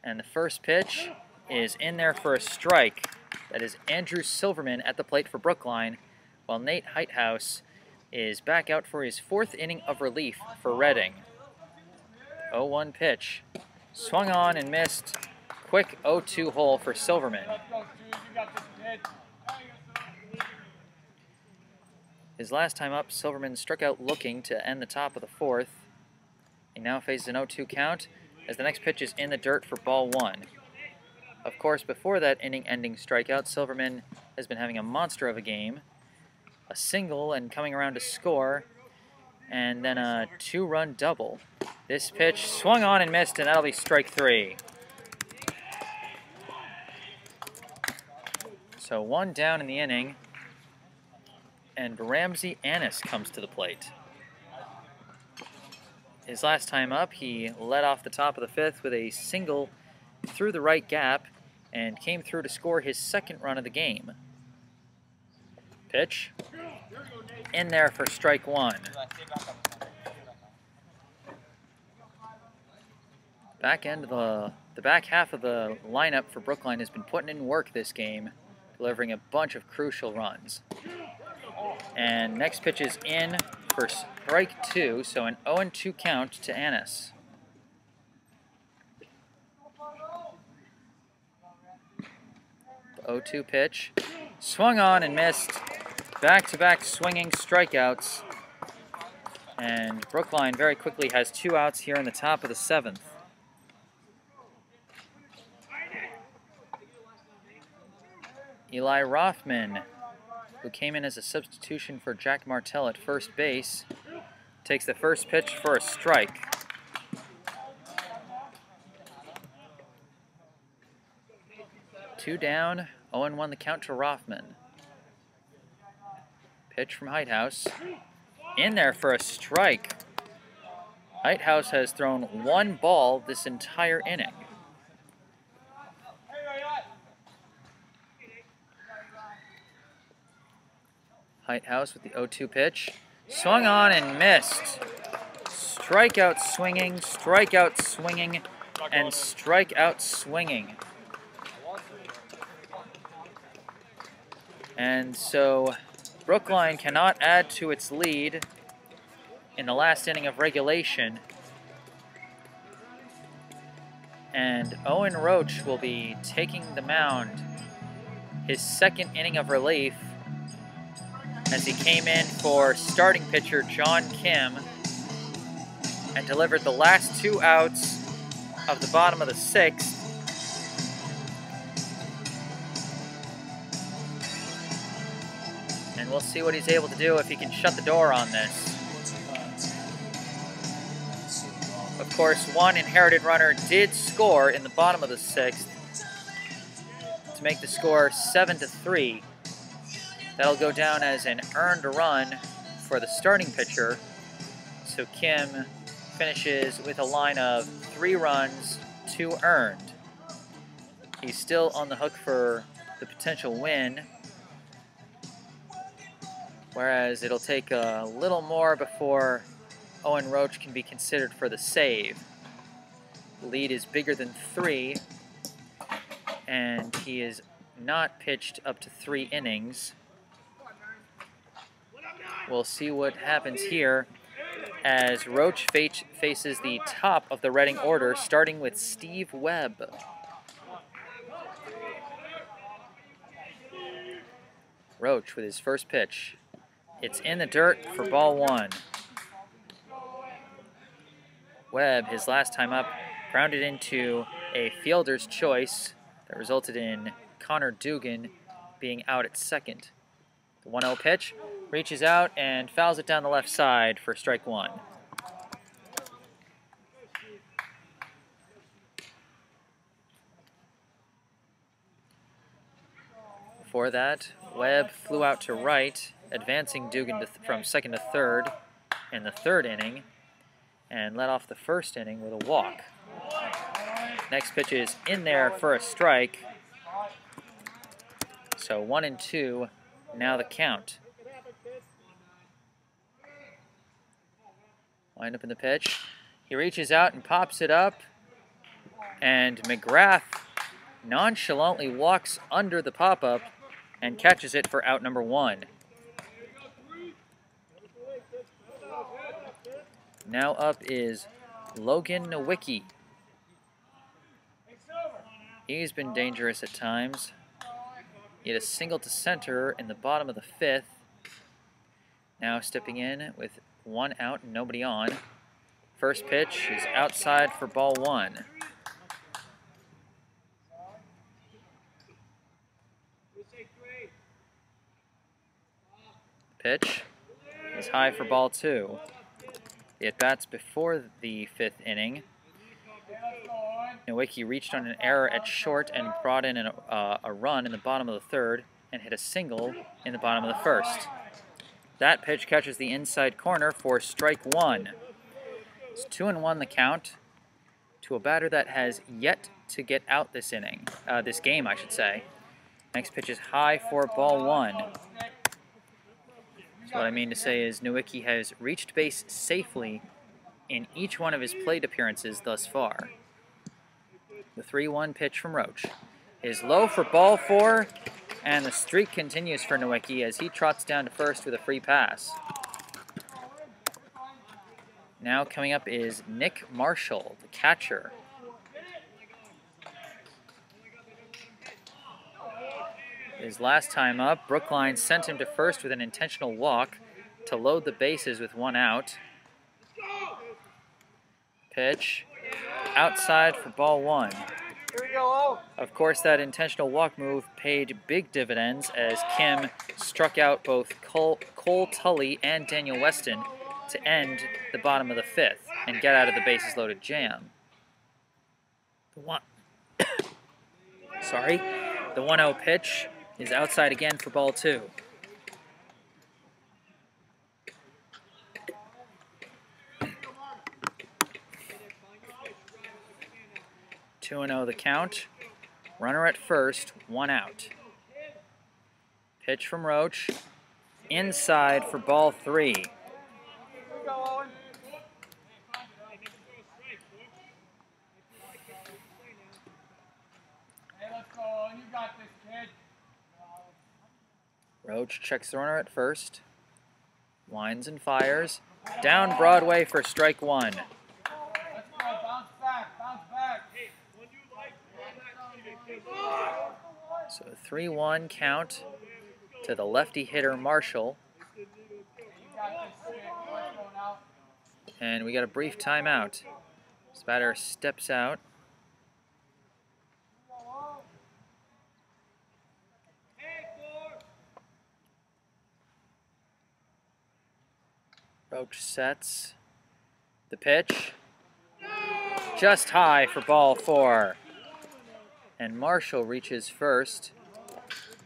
And the first pitch is in there for a strike. That is Andrew Silverman at the plate for Brookline, while Nate Heithouse is back out for his 4th inning of relief for Reading. 0-1 pitch. Swung on and missed. Quick 0-2 hole for Silverman. His last time up, Silverman struck out looking to end the top of the 4th. He now faces an 0-2 count as the next pitch is in the dirt for ball one. Of course, before that inning-ending strikeout, Silverman has been having a monster of a game. A single and coming around to score, and then a 2-run double. This pitch swung on and missed, and that'll be strike 3. So 1 down in the inning, and Ramsey Annis comes to the plate. His last time up, he led off the top of the 5th with a single through the right gap and came through to score his 2nd run of the game. Pitch in there for strike 1. The back half of the lineup for Brookline has been putting in work this game, delivering a bunch of crucial runs. And next pitch is in for strike 2, so an 0-2 count to Annis. The 0-2 pitch, swung on and missed. Back-to-back swinging strikeouts. And Brookline very quickly has 2 outs here in the top of the 7th. Eli Rothman, who came in as a substitution for Jack Martell at first base, takes the first pitch for a strike. Two down, 0-1 the count to Rothman. Pitch from Heithouse. In there for a strike. Heithouse has thrown 1 ball this entire inning. Heithouse with the 0-2 pitch. Swung on and missed. Strikeout swinging, and strikeout swinging. And so Brookline cannot add to its lead in the last inning of regulation. And Owen Roach will be taking the mound, his 2nd inning of relief, as he came in for starting pitcher John Kim and delivered the last 2 outs of the bottom of the 6th. And we'll see what he's able to do if he can shut the door on this. Of course, one inherited runner did score in the bottom of the 6th to make the score 7-3. That'll go down as an earned run for the starting pitcher. So Kim finishes with a line of 3 runs, 2 earned. He's still on the hook for the potential win, whereas it'll take a little more before Owen Roach can be considered for the save. The lead is bigger than 3, and he is not pitched up to 3 innings. We'll see what happens here as Roach faces the top of the Reading order, starting with Steve Webb. Roach with his first pitch. It's in the dirt for ball 1. Webb, his last time up, grounded into a fielder's choice that resulted in Connor Dugan being out at second. The 1-0 pitch reaches out and fouls it down the left side for strike 1. Before that, Webb flew out to right, advancing Dugan from second to third in the 3rd inning, and led off the 1st inning with a walk. Next pitch is in there for a strike. So 1-2, now the count. Wind up in the pitch. He reaches out and pops it up, and McGrath nonchalantly walks under the pop-up and catches it for out number 1. Now up is Logan Nowicki. He's been dangerous at times. He had a single to center in the bottom of the 5th. Now stepping in with 1 out and nobody on. First pitch is outside for ball 1. Pitch is high for ball 2. The at-bats before the 5th inning. Nowicki reached on an error at short and brought in a run in the bottom of the 3rd and hit a single in the bottom of the 1st. That pitch catches the inside corner for strike 1. It's 2-1 the count to a batter that has yet to get out this inning, this game, I should say. Next pitch is high for ball 1. So what I mean to say is Nowicki has reached base safely in each one of his plate appearances thus far. The 3-1 pitch from Roach is low for ball 4, and the streak continues for Nowicki as he trots down to first with a free pass. Now coming up is Nick Marshall, the catcher. His last time up, Brookline sent him to first with an intentional walk to load the bases with 1 out. Pitch outside for ball 1. Here we go. Of course, that intentional walk move paid big dividends as Kim struck out both Cole Tully and Daniel Weston to end the bottom of the 5th and get out of the bases loaded jam. The 1-0 pitch is outside again for ball 2. Two and 0 the count. Runner at first, 1 out. Pitch from Roach, inside for ball 3. Here we go, Owen. Hey, let's go, Owen. You got this, kid. Roach checks the runner at first, winds and fires, down Broadway for strike 1. Let's go. Bounce back. Bounce back. So a 3-1 count to the lefty hitter Marshall. You got this, kid. Let's go now. And we got a brief timeout. This batter steps out. Roach sets the pitch. just high for ball 4. And Marshall reaches first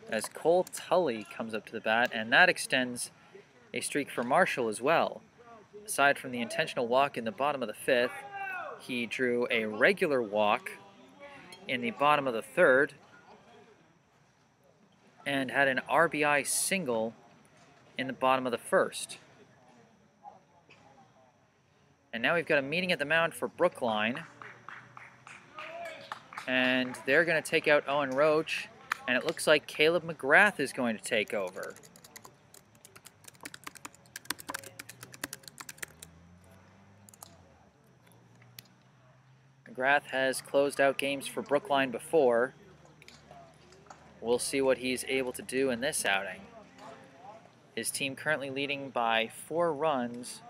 as Cole Tully comes up to the bat, and that extends a streak for Marshall as well. Aside from the intentional walk in the bottom of the 5th, he drew a regular walk in the bottom of the 3rd and had an RBI single in the bottom of the 1st. And now we've got a meeting at the mound for Brookline. And they're going to take out Owen Roach, and it looks like Caleb McGrath is going to take over. McGrath has closed out games for Brookline before. We'll see what he's able to do in this outing. His team currently leading by 4 runs.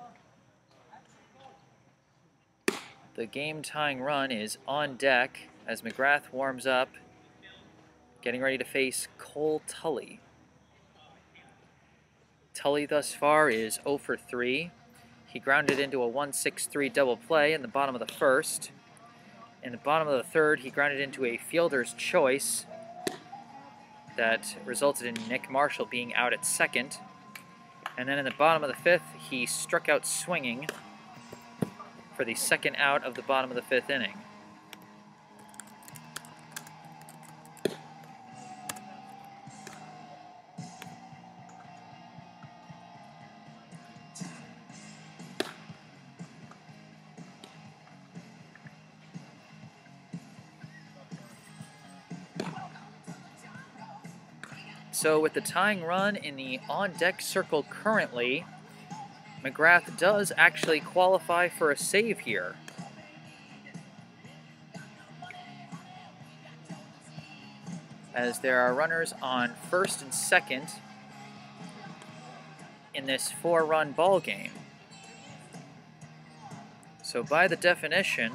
The game-tying run is on deck as McGrath warms up, getting ready to face Cole Tully. Tully thus far is 0 for 3. He grounded into a 1-6-3 double play in the bottom of the 1st. In the bottom of the 3rd, he grounded into a fielder's choice that resulted in Nick Marshall being out at 2nd. And then in the bottom of the 5th, he struck out swinging for the 2nd out of the bottom of the 5th inning. So with the tying run in the on-deck circle currently, McGrath does actually qualify for a save here. As there are runners on 1st and 2nd in this 4-run ball game. So by the definition,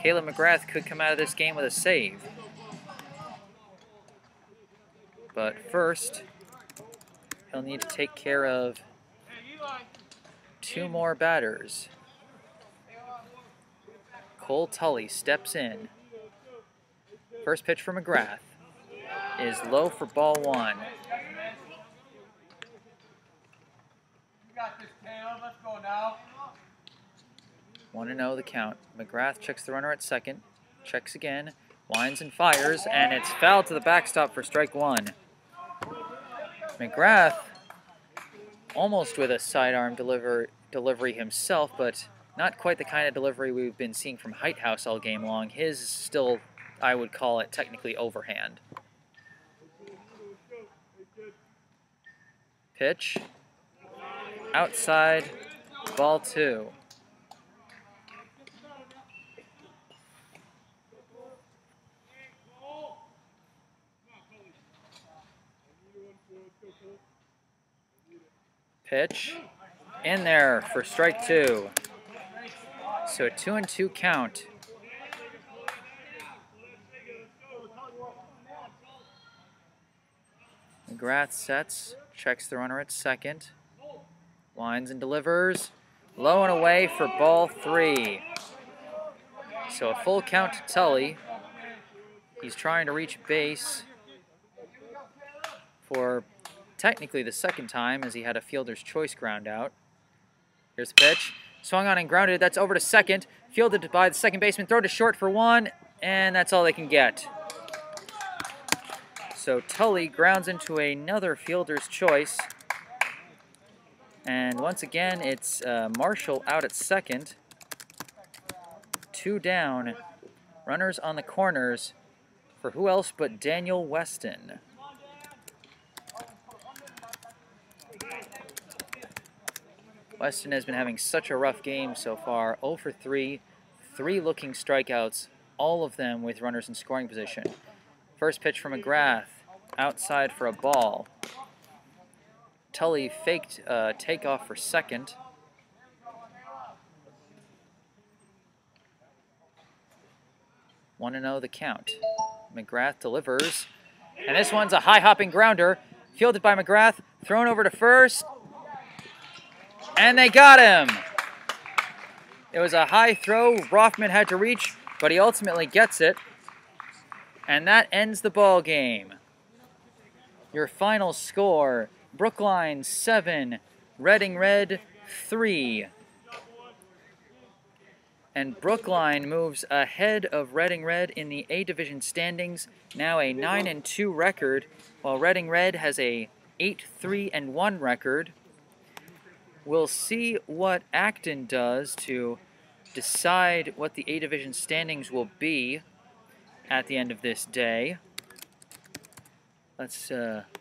Caleb McGrath could come out of this game with a save. But first, he'll need to take care of 2 more batters. Cole Tully steps in. First pitch for McGrath is low for ball 1. You got this, Caleb. Let's go now. 1-0 the count. McGrath checks the runner at 2nd, checks again, winds and fires, and it's fouled to the backstop for strike 1. McGrath almost with a sidearm delivery himself, but not quite the kind of delivery we've been seeing from Heighthouse all game long. His is still, I would call it technically overhand. Pitch. Outside, ball 2. Pitch in there for strike 2. So a 2-2 count. McGrath sets, checks the runner at 2nd, winds and delivers, low and away for ball 3. So a full count to Tully. He's trying to reach base for technically the 2nd time, as he had a fielder's choice ground out. Here's the pitch. Swung on and grounded. That's over to 2nd. Fielded by the 2nd baseman. Throw to short for 1, and that's all they can get. So Tully grounds into another fielder's choice. And once again, it's Marshall out at 2nd. 2 down. Runners on the corners for who else but Daniel Weston. Weston has been having such a rough game so far. 0 for 3, 3 looking strikeouts, all of them with runners in scoring position. First pitch from McGrath, outside for a ball. Tully faked takeoff for 2nd. One and 0 the count. McGrath delivers, and this one's a high-hopping grounder, fielded by McGrath, thrown over to 1st, and they got him It was a high throw. Rothman had to reach, but he ultimately gets it. And that ends the ball game. Your final score, Brookline 7, Reading Red 3. And Brookline moves ahead of Reading Red in the A Division standings, now a 9-2 record, while Reading Red has a 8-3-1 record. We'll see what Acton does to decide what the A Division standings will be at the end of this day. Let's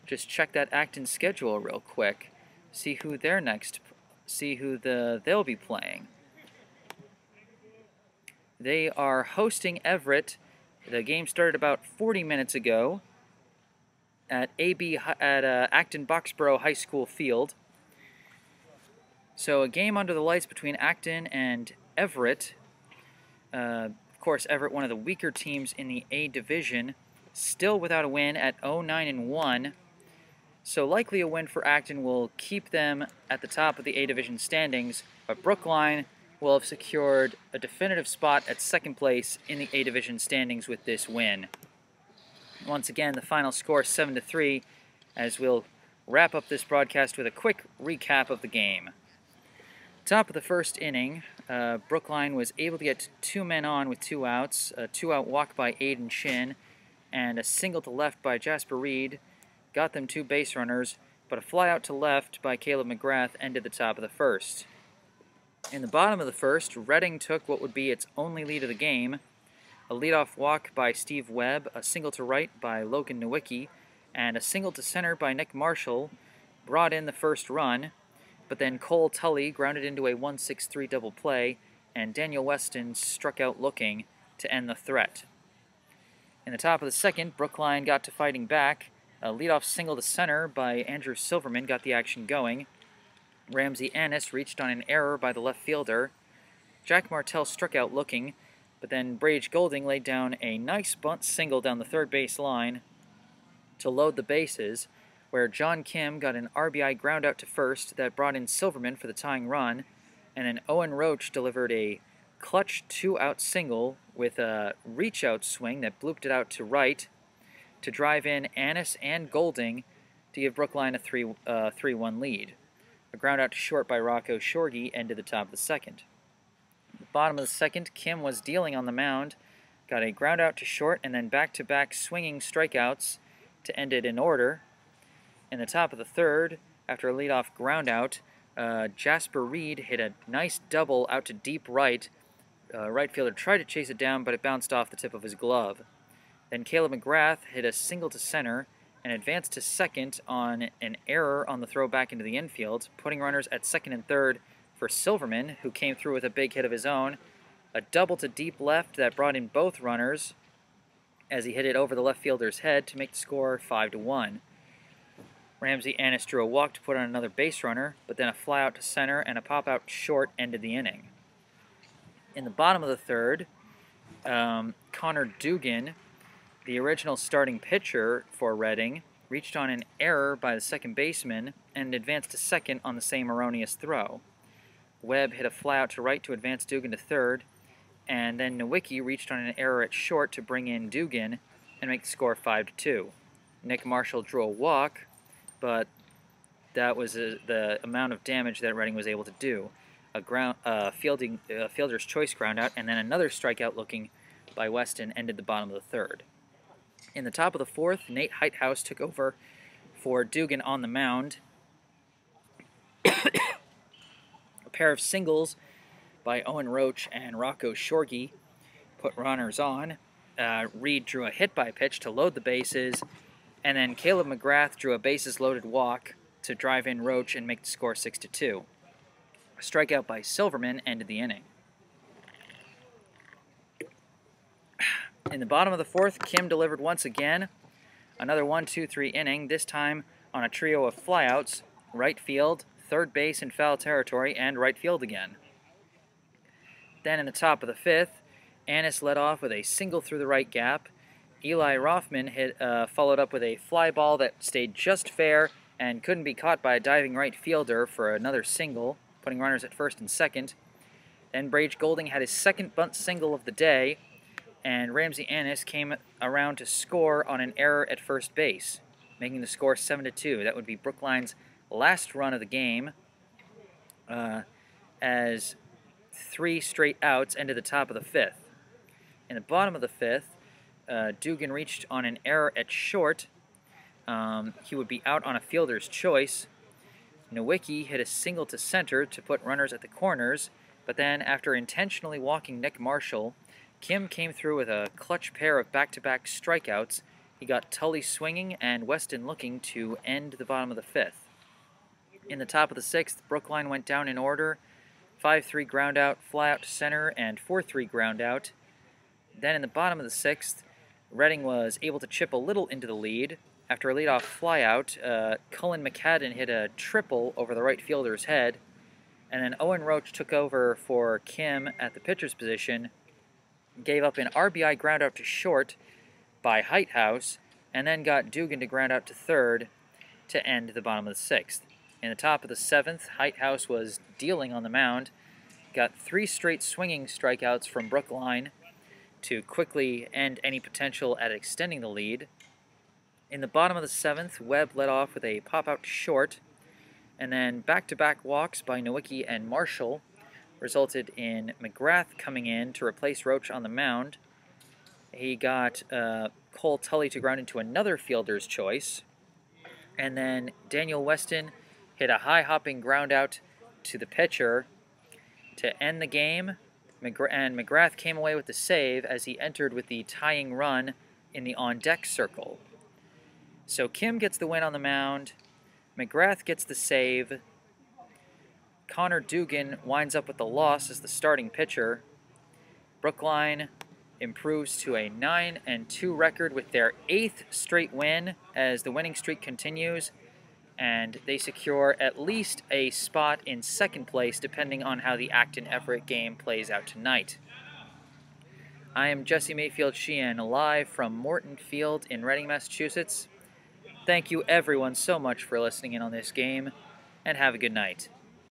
just check that Acton schedule real quick. See who they're next. See who they'll be playing. They are hosting Everett. The game started about 40 minutes ago at Acton Boxborough High School Field. So a game under the lights between Acton and Everett. Of course, Everett, one of the weaker teams in the A Division, still without a win at 0-9-1. So likely a win for Acton will keep them at the top of the A Division standings, but Brookline will have secured a definitive spot at second place in the A Division standings with this win. Once again, the final score 7-3, as we'll wrap up this broadcast with a quick recap of the game. Top of the first inning, Brookline was able to get 2 men on with 2 outs, a 2-out walk by Aiden Shin, and a single to left by Jasper Reed got them 2 base runners, but a fly out to left by Caleb McGrath ended the top of the first. In the bottom of the first, Reading took what would be its only lead of the game, a leadoff walk by Steve Webb, a single to right by Logan Nowicki, and a single to center by Nick Marshall brought in the first run, but then Cole Tully grounded into a 1-6-3 double play, and Daniel Weston struck out looking to end the threat. In the top of the second, Brookline got to fighting back. A leadoff single to center by Andrew Silverman got the action going. Ramsey Annis reached on an error by the left fielder. Jack Martell struck out looking, but then Brage Golding laid down a nice bunt single down the third base line to load the bases, where John Kim got an RBI ground out to first that brought in Silverman for the tying run, and then Owen Roach delivered a clutch 2-out single with a reach-out swing that blooped it out to right to drive in Annis and Golding to give Brookline a 3-1 lead. A ground out to short by Rocco Shorgy ended the top of the second. At the bottom of the second, Kim was dealing on the mound, got a ground out to short and then back-to-back swinging strikeouts to end it in order. In the top of the third, after a leadoff ground out, Jasper Reed hit a nice double out to deep right. Right fielder tried to chase it down, but it bounced off the tip of his glove. Then Caleb McGrath hit a single to center and advanced to second on an error on the throw back into the infield, putting runners at second and third for Silverman, who came through with a big hit of his own. A double to deep left that brought in both runners as he hit it over the left fielder's head to make the score 5-1. Ramsey Annis drew a walk to put on another base runner, but then a fly out to center and a pop out short ended the inning. In the bottom of the third, Connor Dugan, the original starting pitcher for Reading, reached on an error by the second baseman and advanced to second on the same erroneous throw. Webb hit a fly out to right to advance Dugan to third, and then Nowicki reached on an error at short to bring in Dugan and make the score 5-2. Nick Marshall drew a walk, but that was the amount of damage that Reading was able to do. A fielder's choice ground out, and then another strikeout looking by Weston ended the bottom of the third. In the top of the fourth, Nate Heithouse took over for Dugan on the mound. A pair of singles by Owen Roach and Rocco Shorgy put runners on. Reed drew a hit by pitch to load the bases, and then Caleb McGrath drew a bases-loaded walk to drive in Roach and make the score 6-2. A strikeout by Silverman ended the inning. In the bottom of the fourth, Kim delivered once again. Another 1-2-3 inning, this time on a trio of flyouts, right field, third base in foul territory, and right field again. Then in the top of the fifth, Annis led off with a single through the right gap. Eli Rothman followed up with a fly ball that stayed just fair and couldn't be caught by a diving right fielder for another single, putting runners at first and second. Then Brage Golding had his second bunt single of the day, and Ramsey Annis came around to score on an error at first base, making the score 7-2. That would be Brookline's last run of the game, as 3 straight outs ended the top of the 5th. In the bottom of the 5th, Dugan reached on an error at short. He would be out on a fielder's choice. Nowicki hit a single to center to put runners at the corners, but then after intentionally walking Nick Marshall, Kim came through with a clutch pair of back-to-back strikeouts. He got Tully swinging and Weston looking to end the bottom of the 5th. In the top of the 6th, Brookline went down in order, 5-3 ground out, fly out to center, and 4-3 ground out. Then in the bottom of the 6th, Reading was able to chip a little into the lead. After a leadoff flyout, Cullen McCadden hit a triple over the right fielder's head, and then Owen Roach took over for Kim at the pitcher's position, gave up an RBI ground out to short by Heighthouse, and then got Dugan to ground out to third to end the bottom of the 6th. In the top of the 7th, Heighthouse was dealing on the mound, got 3 straight swinging strikeouts from Brookline to quickly end any potential at extending the lead. In the bottom of the 7th, Webb led off with a pop-out to short, and then back-to-back walks by Nowicki and Marshall resulted in McGrath coming in to replace Roach on the mound. He got Cole Tully to ground into another fielder's choice, and then Daniel Weston hit a high-hopping ground out to the pitcher to end the game, and McGrath came away with the save as he entered with the tying run in the on-deck circle. So Kim gets the win on the mound, McGrath gets the save, Connor Dugan winds up with the loss as the starting pitcher. Brookline improves to a 9-2 record with their 8th straight win as the winning streak continues, and they secure at least a spot in second place depending on how the Acton-Everett game plays out tonight. I am Jesse Mayfield Sheehan, live from Morton Field in Reading, Massachusetts. Thank you everyone so much for listening in on this game, and have a good night.